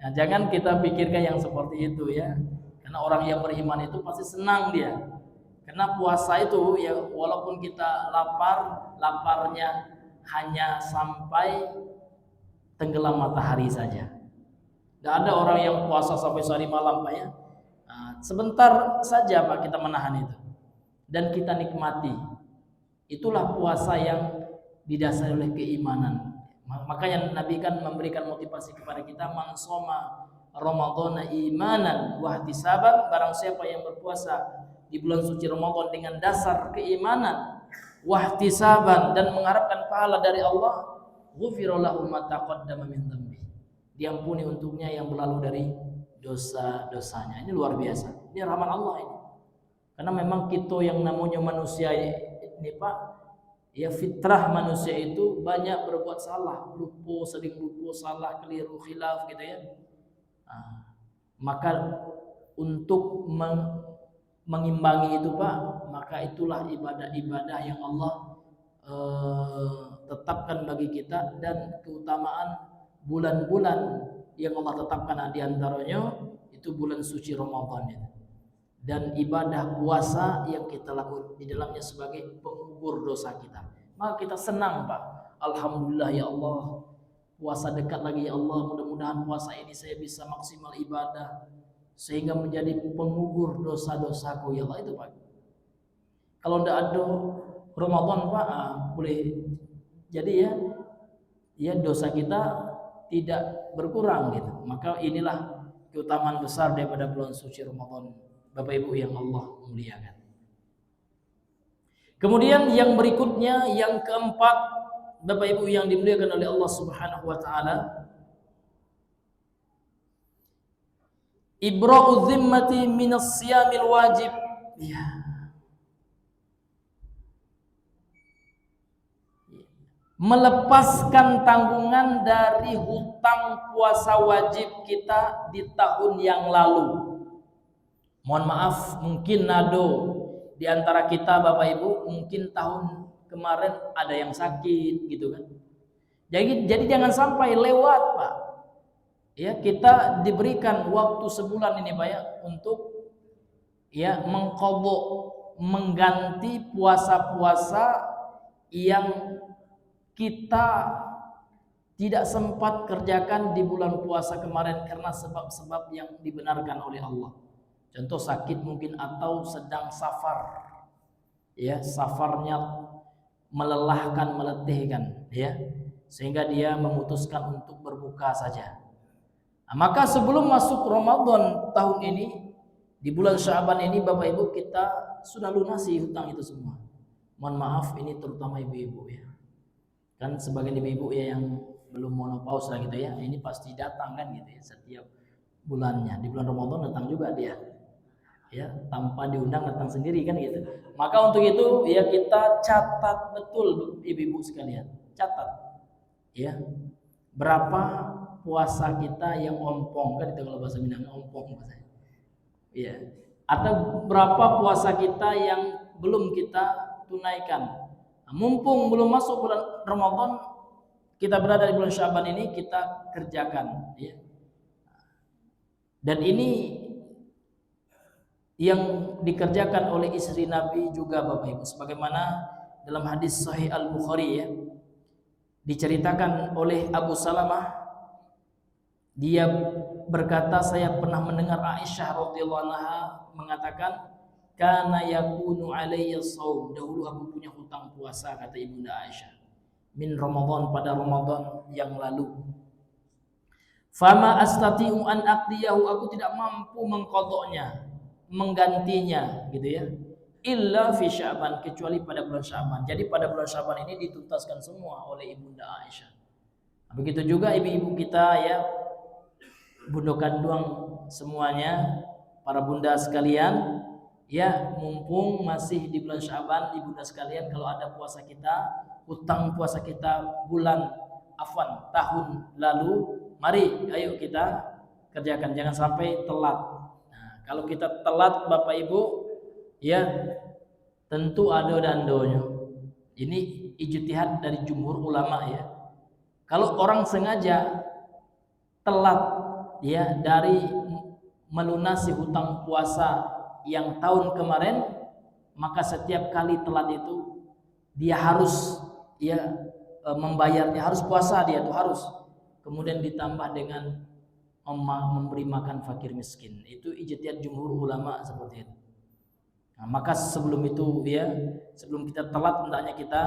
Nah, jangan kita pikirkan yang seperti itu ya. Karena orang yang beriman itu pasti senang dia. Karena puasa itu ya walaupun kita laparnya hanya sampai tenggelam matahari saja. Tidak ada orang yang puasa sampai sehari malam Pak ya. Nah, sebentar saja Pak kita menahan itu. Dan kita nikmati. Itulah puasa yang didasari oleh keimanan. Makanya Nabi kan memberikan motivasi kepada kita, man shoma ramadhana imanan wa ihtisaban, barang siapa yang berpuasa di bulan suci Ramadan dengan dasar keimanan wa ihtisaban dan mengharapkan pahala dari Allah, ghufira lahu ma taqaddama min dzambi, diampuni untuknya yang berlalu dari dosa-dosanya. Ini luar biasa. Ini rahmat Allah ini. Karena memang kita yang namanya manusia ini Pak, ya fitrah manusia itu banyak berbuat salah, lupa, sering lupa, salah, keliru, khilaf gitu ya. Maka untuk mengimbangi itu Pak, maka itulah ibadah-ibadah yang Allah tetapkan bagi kita, dan keutamaan bulan-bulan yang Allah tetapkan di antaranya itu bulan suci Ramadan itu. Dan ibadah puasa yang kita lakukan di dalamnya sebagai pengubur dosa kita. Maka kita senang Pak. Alhamdulillah ya Allah, puasa dekat lagi ya Allah, mudah-mudahan puasa ini saya bisa maksimal ibadah sehingga menjadi pengubur dosa-dosaku ya Allah, itu Pak. Kalau tidak ada Ramadan Pak, boleh jadi ya dosa kita tidak berkurang gitu. Maka inilah keutamaan besar daripada bulan suci Ramadan, Bapak Ibu yang Allah muliakan. Kemudian yang berikutnya, yang keempat, Bapak Ibu yang dimuliakan oleh Allah Subhanahu wa taala, ibra'u dhimmati minas siyamil wajib. Ya. Melepaskan tanggungan dari hutang puasa wajib kita di tahun yang lalu. Mohon maaf, mungkin nado di antara kita Bapak Ibu mungkin tahun kemarin ada yang sakit gitu kan. Jadi jangan sampai lewat Pak. Ya, kita diberikan waktu sebulan ini Pak ya untuk ya mengqadha, mengganti puasa-puasa yang kita tidak sempat kerjakan di bulan puasa kemarin karena sebab-sebab yang dibenarkan oleh Allah. Contoh sakit mungkin atau sedang safar. Ya, safarnya melelahkan, meletihkan ya, sehingga dia memutuskan untuk berbuka saja. Nah, maka sebelum masuk Ramadan tahun ini, di bulan Sya'ban ini Bapak Ibu kita sudah lunasi hutang itu semua. Mohon maaf ini terutama ibu-ibu ya. Kan sebagian ibu-ibu ya yang belum menopause lah gitu ya, ini pasti datang kan gitu ya setiap bulannya. Di bulan Ramadan datang juga dia. Ya, tanpa diundang datang sendiri kan gitu. Maka untuk itu ya kita catat betul ibu-ibu sekalian. Catat. Ya. Berapa puasa kita yang ompong, kan itu kalau bahasa Minang ompong bahasanya. Ya. Atau berapa puasa kita yang belum kita tunaikan. Nah, mumpung belum masuk bulan Ramadan, kita berada di bulan Sya'ban ini, kita kerjakan ya. Dan ini yang dikerjakan oleh istri Nabi juga Bapak Ibu, sebagaimana dalam hadis Sahih Al-Bukhari ya, diceritakan oleh Abu Salamah, dia berkata, saya pernah mendengar Aisyah radhiyallahu anha mengatakan, kana yakunu alayya shaum, dahulu aku punya hutang puasa, kata Ibunda Aisyah, min Ramadan, pada Ramadan yang lalu. Fama astati'u an aqdiyahu, aku tidak mampu mengqadhanya, menggantinya gitu ya, illa fi Sya'ban, kecuali pada bulan Sya'ban. Jadi pada bulan Sya'ban ini dituntaskan semua oleh Ibunda Aisyah. Begitu juga ibu-ibu kita ya, bunda kandung semuanya, para bunda sekalian ya, mumpung masih di bulan Sya'ban, ibunda sekalian, kalau ada puasa kita, hutang puasa kita tahun lalu, mari ayo kita kerjakan, jangan sampai telat. Nah, kalau kita telat Bapak Ibu ya, tentu ada dandonya. Ini ijtihad dari jumhur ulama ya. Kalau orang sengaja telat ya dari melunasi hutang puasa yang tahun kemarin, maka setiap kali telat itu dia harus ya membayarnya, harus puasa, dia tuh harus, kemudian ditambah dengan memberi makan fakir miskin. Itu ijtihad jumhur ulama seperti itu. Nah, maka sebelum itu ya, sebelum kita telat, hendaknya kita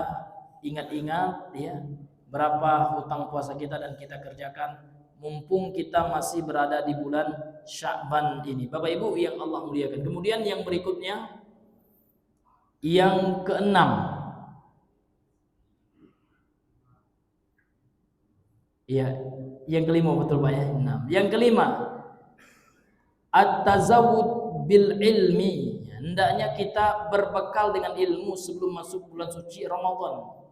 ingat-ingat ya berapa hutang puasa kita dan kita kerjakan, mumpung kita masih berada di bulan Sya'ban ini. Bapak Ibu yang Allah muliakan. Kemudian yang berikutnya, yang keenam, ya, yang kelima betul Pak ya, 6. Yang kelima, at-tazawwud bil ilmi. Hendaknya kita berbekal dengan ilmu sebelum masuk bulan suci Ramadan.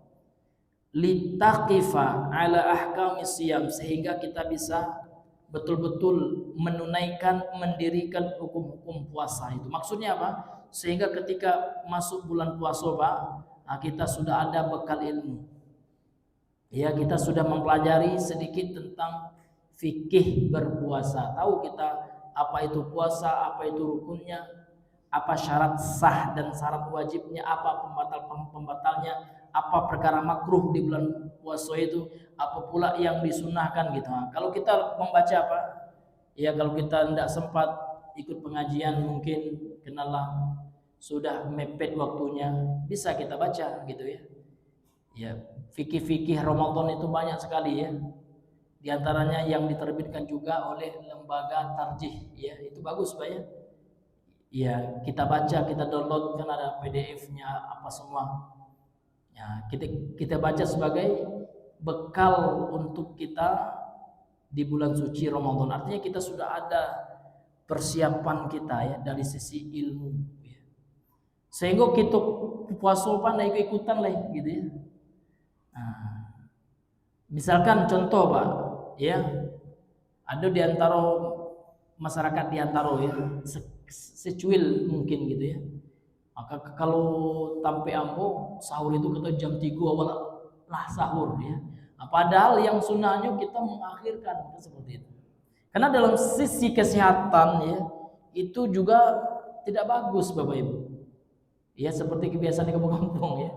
Litaqifa ala ahkami siyam, sehingga kita bisa betul-betul menunaikan, mendirikan hukum-hukum puasa itu. Maksudnya apa? Sehingga ketika masuk bulan puasa Pak, kita sudah ada bekal ilmu. Ya, kita sudah mempelajari sedikit tentang fikih berpuasa. Tahu kita apa itu puasa, apa itu rukunnya, apa syarat sah dan syarat wajibnya, apa pembatalnya, apa perkara makruh di bulan puasa itu, apa pula yang disunahkan gitu. Nah, kalau kita membaca apa? Ya, kalau kita tidak sempat ikut pengajian, mungkin kenalah sudah mepet waktunya, bisa kita baca gitu ya. Ya, fikih-fikih Ramadan itu banyak sekali ya. Di antaranya yang diterbitkan juga oleh lembaga tarjih ya, itu bagus Pak ya. Ya, kita baca, kita download, kan ada PDF-nya apa semua. Ya, kita baca sebagai bekal untuk kita di bulan suci Ramadan. Artinya kita sudah ada persiapan kita ya dari sisi ilmu ya. Sehingga kita puasa pan ikut-ikutan lah gitu ya. Nah, misalkan contoh Pak ya, ada di antara masyarakat di antara ya secuil mungkin gitu ya. Maka kalau tampe ambo sahur itu kita jam 3 awal lah sahur ya. Padahal yang sunnahnya kita mengakhirkan seperti itu. Karena dalam sisi kesehatan ya, itu juga tidak bagus Bapak Ibu. Ya seperti kebiasaan di kampung-kampung ya.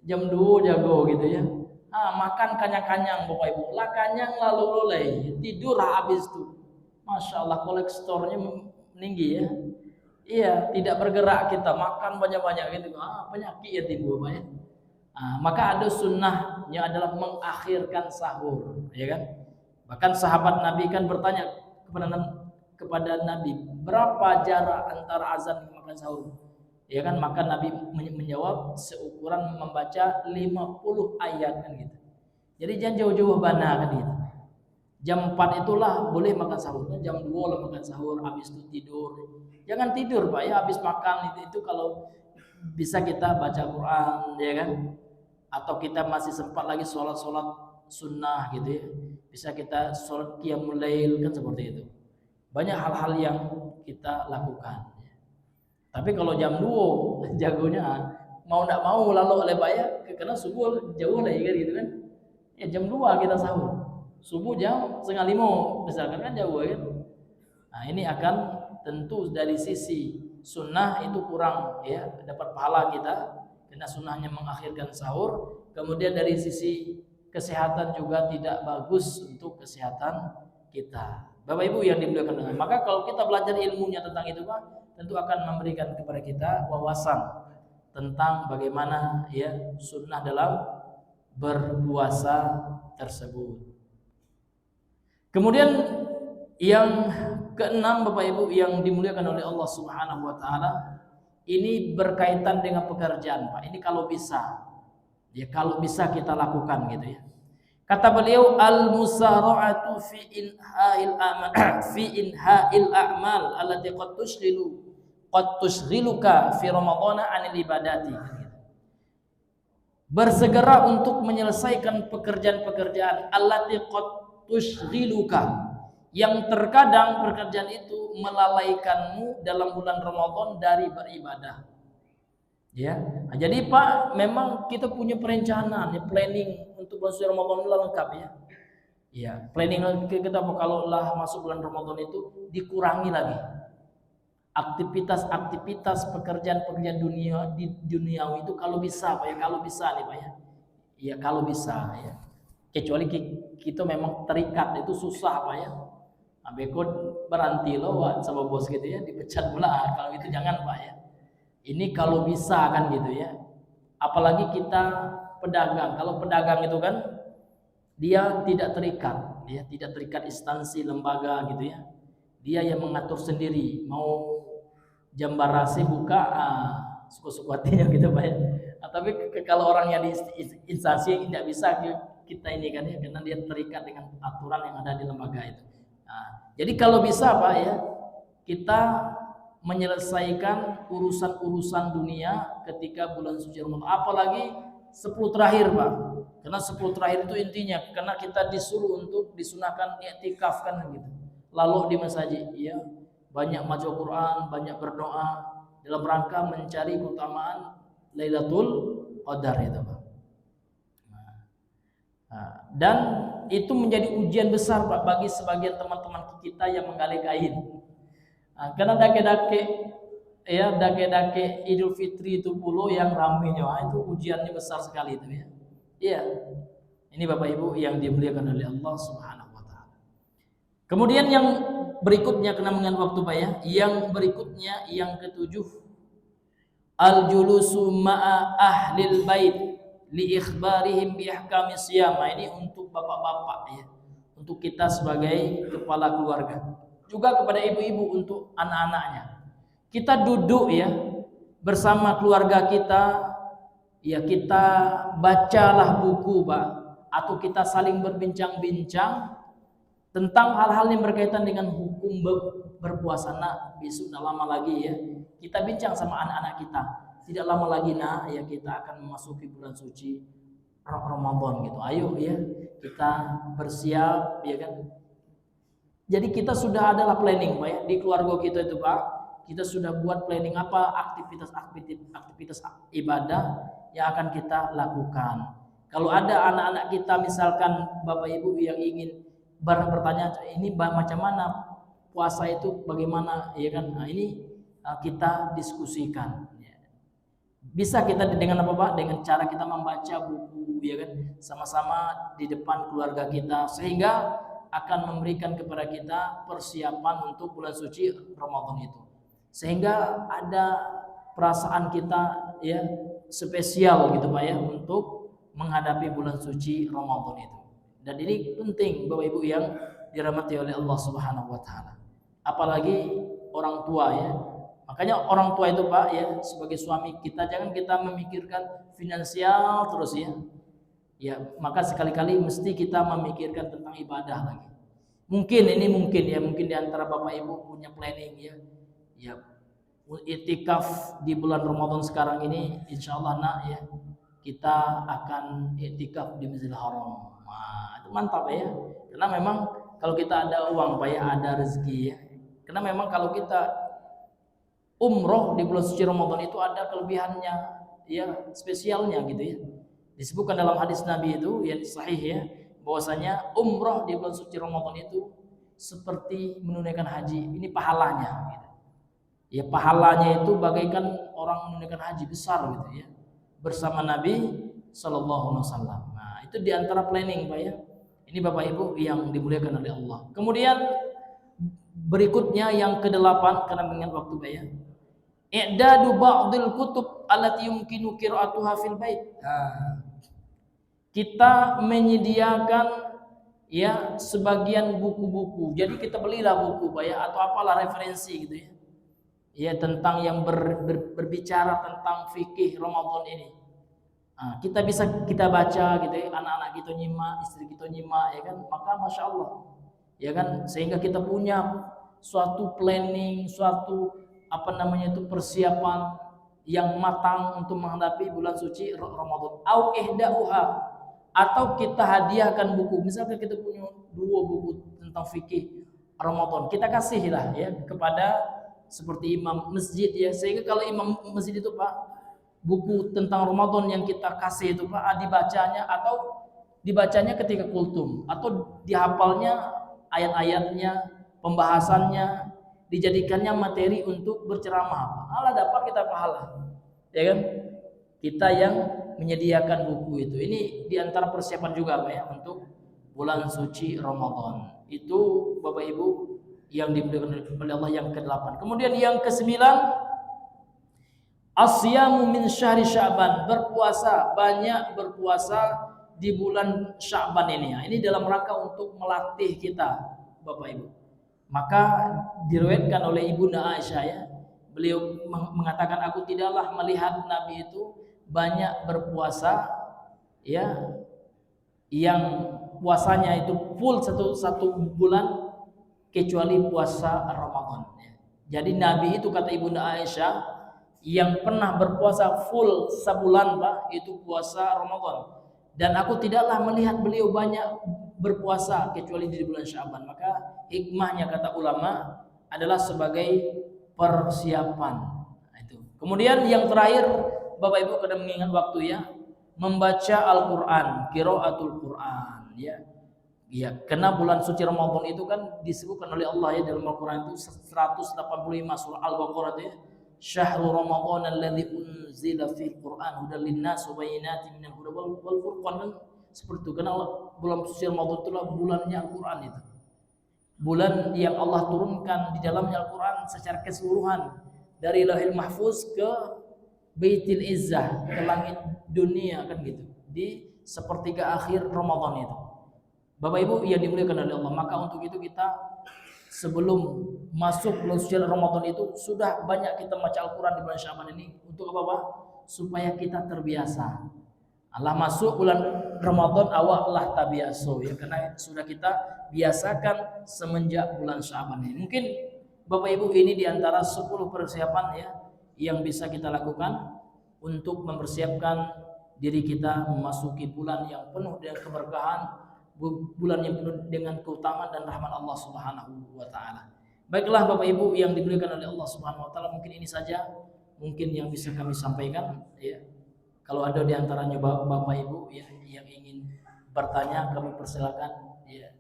Jam 2 jago gitu ya. Makan kanyang-kanyang Bapak Ibu. Lah kanyang lalu loleh, tidur habis tuh. Masya Allah kolesterolnya meninggi ya. Iya, tidak bergerak kita, makan banyak-banyak gitu. Penyakit ya timbul Pak ya. Maka ada sunnahnya adalah mengakhirkan sahur, ya kan? Bahkan sahabat Nabi kan bertanya kepada Nabi, berapa jarak antara azan dan makan sahur? Ya kan? Maka Nabi menjawab seukuran membaca 50 ayat kan gitu. Jadi jangan jauh-jauh bana kan gitu. Jam 4 itulah boleh makan sahur, jam 2 lah makan sahur, habis itu tidur. Jangan tidur Pak ya, habis makan itu kalau bisa kita baca Quran ya kan, atau kita masih sempat lagi sholat sunnah gitu ya, bisa kita sholat qiyamul lail kan seperti itu. Banyak hal-hal yang kita lakukan. Tapi kalau jam 2 jagonya mau tidak mau lalu oleh Pak ya, karena subuh jauh lah ya gitu kan. Ya jam 2 kita sahur, subuh jam 4:30 misalkan kan jauh kan. Nah ini akan tentu dari sisi sunnah itu kurang ya, dapat pahala kita karena sunnahnya mengakhirkan sahur. Kemudian dari sisi kesehatan juga tidak bagus untuk kesehatan kita. Bapak Ibu yang dimuliakan Allah. Maka kalau kita belajar ilmunya tentang itu Pak, tentu akan memberikan kepada kita wawasan tentang bagaimana ya sunnah dalam berpuasa tersebut. Kemudian yang keenam Bapak Ibu yang dimuliakan oleh Allah Subhanahu wa taala, ini berkaitan dengan pekerjaan Pak. Ini kalau bisa. Ya kalau bisa kita lakukan gitu ya. Kata beliau al-musara'atu fi inha'il a'mal fi inha'il a'mal allati qad tushghiluka fi ramadhana 'anil ibadati. Bersegera untuk menyelesaikan pekerjaan-pekerjaan allati qad tushghiluka, yang terkadang pekerjaan itu melalaikanmu dalam bulan Ramadan dari beribadah. Ya, jadi Pak, memang kita punya perencanaan, ya, planning untuk bulan suci Ramadan itu lengkap ya. Ya, planning kita kalau lah masuk bulan Ramadan itu dikurangi lagi. Aktivitas pekerjaan dunia di duniawi itu kalau bisa Pak ya, kalau bisa nih Pak ya. Ya kalau bisa ya. Kecuali kita memang terikat itu susah Pak ya. Bekod berhenti loh sama bos gitu ya, dipecat pula. Kalau itu jangan Pak ya. Ini kalau bisa kan gitu ya. Apalagi kita pedagang. Kalau pedagang itu kan dia tidak terikat ya, tidak terikat instansi lembaga gitu ya. Dia yang mengatur sendiri, mau jam barasi buka suka-suka hatinya gitu Pak ya. Tapi kalau orang yang di instansi tidak bisa kita ini kan ya, karena dia terikat dengan aturan yang ada di lembaga itu. Jadi kalau bisa Pak ya, kita menyelesaikan urusan-urusan dunia ketika bulan suci Ramadan, apalagi 10 terakhir Pak. Karena 10 terakhir itu intinya, karena kita disuruh untuk disunahkan i'tikaf kan gitu. Lalu di masjid ya, banyak baca Quran, banyak berdoa dalam rangka mencari keutamaan Lailatul Qadar itu Pak. Dan itu menjadi ujian besar Pak bagi sebagian teman-teman kita yang menggali kain. Karena dake-dake Idul Fitri itu puluh yang ramenya itu ujiannya besar sekali itu ya. Iya. Ini Bapak Ibu yang dimuliakan oleh Allah Subhanahu wa taala. Kemudian yang berikutnya kena mengenai waktu Pak ya. Yang berikutnya yang ketujuh, al-julusu ma'a ahlil bait li ikhbarihim bi ahkami siyam. Ini untuk bapak-bapak ya. Untuk kita sebagai kepala keluarga. Juga kepada ibu-ibu untuk anak-anaknya. Kita duduk ya bersama keluarga kita, ya kita bacalah buku Pak, atau kita saling berbincang-bincang tentang hal-hal yang berkaitan dengan hukum berpuasa. Nah, besok tidak lama lagi ya, kita bincang sama anak-anak kita. Tidak lama lagi nah ya kita akan memasuki bulan suci Ramadan gitu. Ayo ya kita bersiap ya kan. Jadi kita sudah adalah planning Pak ya di keluarga kita itu Pak. Kita sudah buat planning apa aktivitas ibadah yang akan kita lakukan. Kalau ada anak-anak kita misalkan Bapak Ibu yang ingin bertanya ini macam mana puasa itu bagaimana ya kan. Nah, ini kita diskusikan. Bisa kita dengan apa Pak? Dengan cara kita membaca buku ya kan sama-sama di depan keluarga kita sehingga akan memberikan kepada kita persiapan untuk bulan suci Ramadan itu. Sehingga ada perasaan kita ya spesial gitu Pak ya untuk menghadapi bulan suci Ramadan itu. Dan ini penting Bapak Ibu yang dirahmati oleh Allah Subhanahu wa taala. Apalagi orang tua ya. Makanya orang tua itu Pak ya sebagai suami kita jangan kita memikirkan finansial terus ya. Ya, maka sekali-kali mesti kita memikirkan tentang ibadah lagi. Mungkin di antara Bapak Ibu punya planning ya. Ya, i'tikaf di bulan Ramadan sekarang ini insyaallah nak ya kita akan i'tikaf di Masjidil Haram. Nah, itu mantap ya. Karena memang kalau kita ada uang Pak ya, ada rezeki ya. Karena memang kalau kita umroh di bulan suci Ramadan itu ada kelebihannya ya, spesialnya gitu ya. Disebutkan dalam hadis Nabi itu yang sahih ya, bahwasanya umroh di bulan suci Ramadan itu seperti menunaikan haji. Ini pahalanya gitu. Ya pahalanya itu bagaikan orang menunaikan haji besar gitu ya bersama Nabi Sallallahu Alaihi Wasallam. Nah itu diantara planning Pak ya. Ini Bapak Ibu yang dimuliakan oleh Allah. Kemudian berikutnya yang ke-8 karena mengingat waktu Pak ya. I'dadu ba'dil kutub allati yumkinu qira'atuha fil bait. Kita menyediakan ya sebagian buku-buku. Jadi kita belilah buku Pak ya atau apalah referensi gitu ya. Ya tentang yang berbicara tentang fikih Ramadan ini. Nah, kita bisa kita baca gitu ya, anak-anak kita nyimak, istri kita nyimak ya kan, maka masya Allah ya kan, sehingga kita punya suatu planning, suatu persiapan yang matang untuk menghadapi bulan suci Ramadan. Au ihda'uha, atau kita hadiahkan buku, misalkan kita punya 2 buku tentang fikih Ramadan, kita kasihlah ya kepada seperti imam masjid ya, sehingga kalau imam masjid itu Pak buku tentang Ramadan yang kita kasih itu Pak dibacanya ketika kultum atau dihafalnya ayat-ayatnya, pembahasannya, dijadikannya materi untuk berceramah. Allah dapat kita pahala. Ya kan? Kita yang menyediakan buku itu. Ini diantara persiapan juga Pak ya untuk bulan suci Ramadan. Itu Bapak Ibu yang dimuliakan oleh Allah yang ke-8. Kemudian yang ke-9, asyamu min syahri Sya'ban, banyak berpuasa di bulan Sya'ban ini ya. Ini dalam rangka untuk melatih kita, Bapak Ibu. Maka diriwayatkan oleh Ibunda Aisyah ya, beliau mengatakan aku tidaklah melihat Nabi itu banyak berpuasa ya, yang puasanya itu full satu bulan kecuali puasa Ramadan. Jadi Nabi itu kata Ibunda Aisyah yang pernah berpuasa full sebulan Pak itu puasa Ramadan. Dan aku tidaklah melihat beliau banyak berpuasa kecuali di bulan Sya'ban. Maka hikmahnya kata ulama adalah sebagai persiapan. Itu. Kemudian yang terakhir Bapak Ibu kadang mengingat waktu ya, membaca Al-Qur'an, qiraatul Qur'an ya. Ya, karena bulan suci Ramadan itu kan disebutkan oleh Allah ya dalam Al-Qur'an itu 185 surah Al-Baqarah itu ya. Syahrul Ramadan alladzi unzila fil Qur'an hudal linnas wa bayyinatin minal huda wal furqan kan seperti itu. Karena bulan suci Ramadan itulah bulannya Al-Qur'an itu. Bulan yang Allah turunkan di dalamnya Al-Qur'an secara keseluruhan dari Lauhil Mahfuz ke Baitul Izzah, ke langit dunia kan gitu. Di sepertiga akhir Ramadan itu. Bapak Ibu yang dimuliakan oleh Allah, maka untuk itu kita sebelum masuk bulan suci Ramadan itu sudah banyak kita baca Al-Quran di bulan Sya'ban ini untuk apa Pak? Supaya kita terbiasa. Allah masuk bulan Ramadan awal lah tabiaso ya, karena sudah kita biasakan semenjak bulan Sya'ban ini. Mungkin Bapak Ibu ini diantara 10 persiapan ya yang bisa kita lakukan untuk mempersiapkan diri kita memasuki bulan yang penuh dengan keberkahan, bulan yang penuh dengan keutamaan dan rahmat Allah Subhanahu wa taala. Baiklah Bapak Ibu yang dimuliakan oleh Allah Subhanahu wa taala, mungkin ini saja mungkin yang bisa kami sampaikan ya. Kalau ada di antaranya Bapak Ibu ya yang ingin bertanya, kami persilakan ya.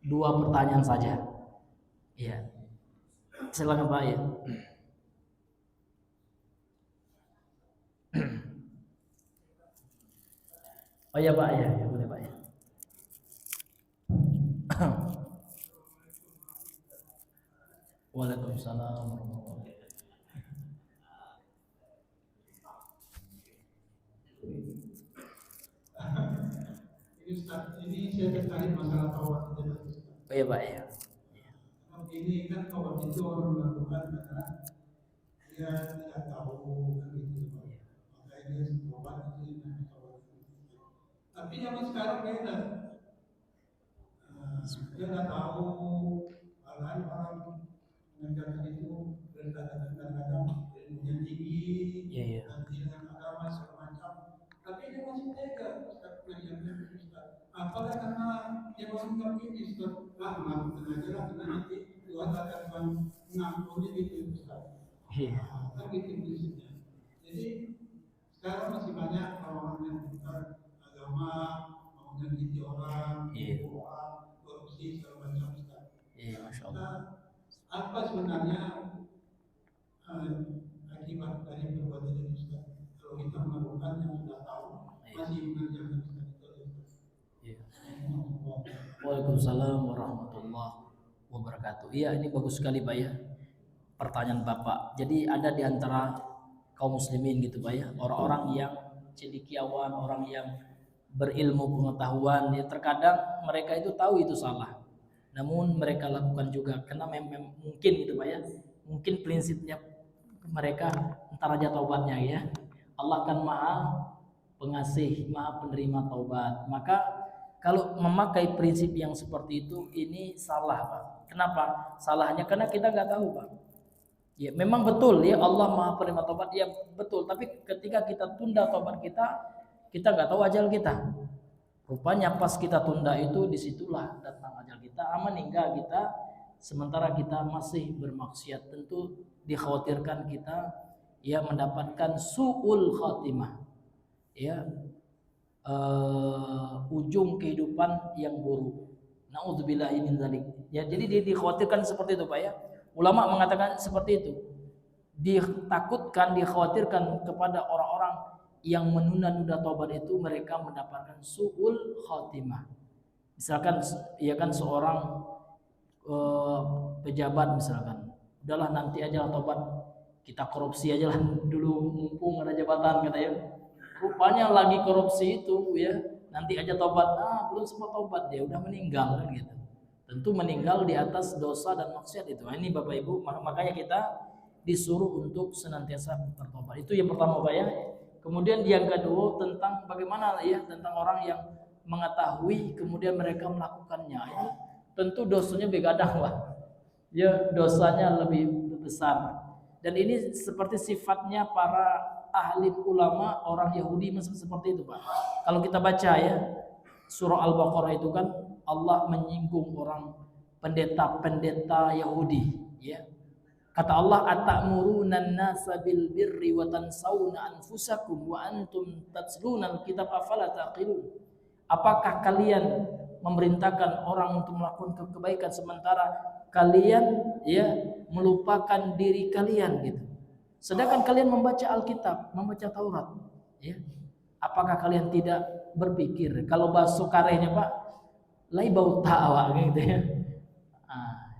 2 pertanyaan saja. Ya. Silakan Pak ya. Oh ya Pak ya, boleh Pak ya. Waalaikumsalam warahmatullahi wabarakatuh. Ini saya tertarik masalah taubat itu. Oh ya Pak ya. Ini kan taubat itu orang melakukan karena dia tidak tahu kan gitu Pak. Makanya dia taubat itu taubat. Tapi zaman sekarang beda. Dia nggak tahu, malahan orang mengerjakan itu kadang-kadang ilmunya tinggi, nanti dengan agama segala macam. Tapi dia masih tega Ustaz mengajarkan Ustaz. Apakah karena dia masih ngerti Ustaz? Melakukan aja lah, karena nanti Tuhan akan mengampuni gitu Ustaz. Kan gitu prinsipnya. Jadi sekarang masih banyak orang-orang yang pintar agama, mau nyakiti orang, korupsi segala macam Ustaz. Masya Allah. Apa sebenarnya akibat dari perbuatan ini Ustaz? Kalau kita melakukan yang sudah tahu, masih mengerjakan Ustaz itu. Waalaikumsalam warahmatullahi wabarakatuh. Iya, ini bagus sekali Pak ya pertanyaan Bapak. Jadi ada di antara kaum muslimin gitu Pak ya, orang-orang yang cendekiawan, orang yang berilmu pengetahuan ya, terkadang mereka itu tahu itu salah, namun mereka lakukan juga karena mungkin gitu Pak ya, mungkin prinsipnya mereka entar aja taubatnya ya. Allah kan maha pengasih, maha penerima taubat. Maka kalau memakai prinsip yang seperti itu ini salah Pak. Kenapa? Salahnya karena kita nggak tahu Pak. Ya memang betul ya Allah maha penerima taubat ya betul. Tapi ketika kita tunda taubat kita nggak tahu ajal kita. Rupanya pas kita tunda itu disitulah datang ajal kita, meninggal kita. Sementara kita masih bermaksiat, tentu dikhawatirkan kita ya mendapatkan su'ul khatimah ya, ujung kehidupan yang buruk. Na'udzubillahi min dzalik. Ya jadi dikhawatirkan seperti itu Pak ya. Ulama mengatakan seperti itu. Ditakutkan, dikhawatirkan kepada orang-orang yang menunda-nunda taubat itu mereka mendapatkan su'ul khatimah. Misalkan ya kan seorang pejabat misalkan, udahlah nanti aja taubat, kita korupsi aja lah dulu mumpung ada jabatan katanya. Rupanya lagi korupsi itu ya nanti aja tobat, belum sempat tobat dia udah meninggal kan gitu. Tentu meninggal di atas dosa dan maksiat itu. Nah, ini Bapak Ibu, makanya kita disuruh untuk senantiasa bertobat. Itu yang pertama Pak ya. Kemudian yang kedua tentang bagaimana ya, tentang orang yang mengetahui kemudian mereka melakukannya. Ini tentu dosanya begadang Pak. Ya, dosanya lebih besar. Dan ini seperti sifatnya para ahli ulama orang Yahudi seperti itu Pak. Kalau kita baca ya surah Al-Baqarah itu kan Allah menyinggung orang pendeta-pendeta Yahudi ya. Kata Allah, atamuruna nasa bil birri wa tansawna anfusakum wa antum tatluna alkitab afala taqilun. Apakah kalian memerintahkan orang untuk melakukan kebaikan sementara kalian ya melupakan diri kalian gitu. Sedangkan kalian membaca Alkitab, membaca Taurat, ya. Apakah kalian tidak berpikir kalau bahasa karehnya Pak, lai bau awak gitu ya.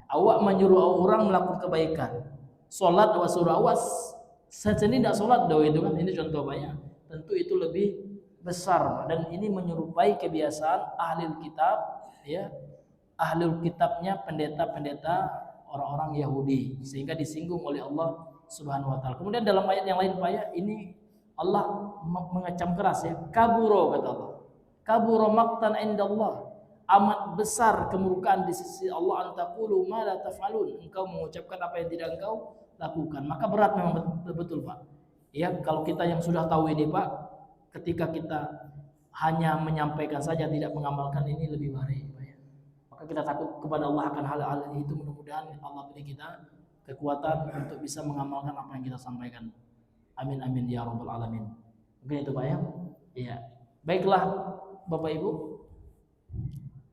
Awak menyuruh orang melakukan kebaikan. Salat awak suruh awas, saja ini tidak salat doa itu kan. Ini contoh banyak. Tentu itu lebih besar dan ini menyerupai kebiasaan ahli kitab ya. Ahli kitabnya pendeta-pendeta orang-orang Yahudi sehingga disinggung oleh Allah Subhanahu wa taala. Kemudian dalam ayat yang lain Pak ya, ini Allah mengecam keras ya. Kaburo kata Allah. Kaburo maqtan indallah. Amat besar kemurkaan di sisi Allah antaqulu ma la taf'alun. Engkau mengucapkan apa yang tidak engkau lakukan. Maka berat memang betul Pak. Ya, kalau kita yang sudah tahu ini Pak, ketika kita hanya menyampaikan saja tidak mengamalkan ini lebih baik Pak ya. Maka kita takut kepada Allah akan hal-hal itu, mudah-mudahan Allah beri kita kekuatan untuk bisa mengamalkan apa yang kita sampaikan. Amin amin ya rabbal alamin. Mungkin itu Pak ya. Iya. Baiklah Bapak Ibu.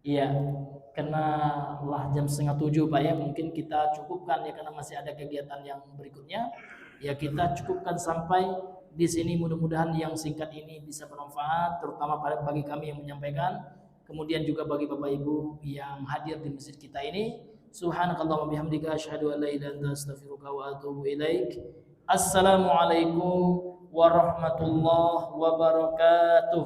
Iya, karena lah jam 6:30 Pak ya, mungkin kita cukupkan ya karena masih ada kegiatan yang berikutnya. Ya kita cukupkan sampai di sini, mudah-mudahan yang singkat ini bisa bermanfaat terutama bagi kami yang menyampaikan, kemudian juga bagi Bapak Ibu yang hadir di masjid kita ini. Subhanakallahumma bihamdika asyhadu an la ilaha illa anta astaghfiruka wa atubu ilaik. Assalamualaikum warahmatullahi wabarakatuh.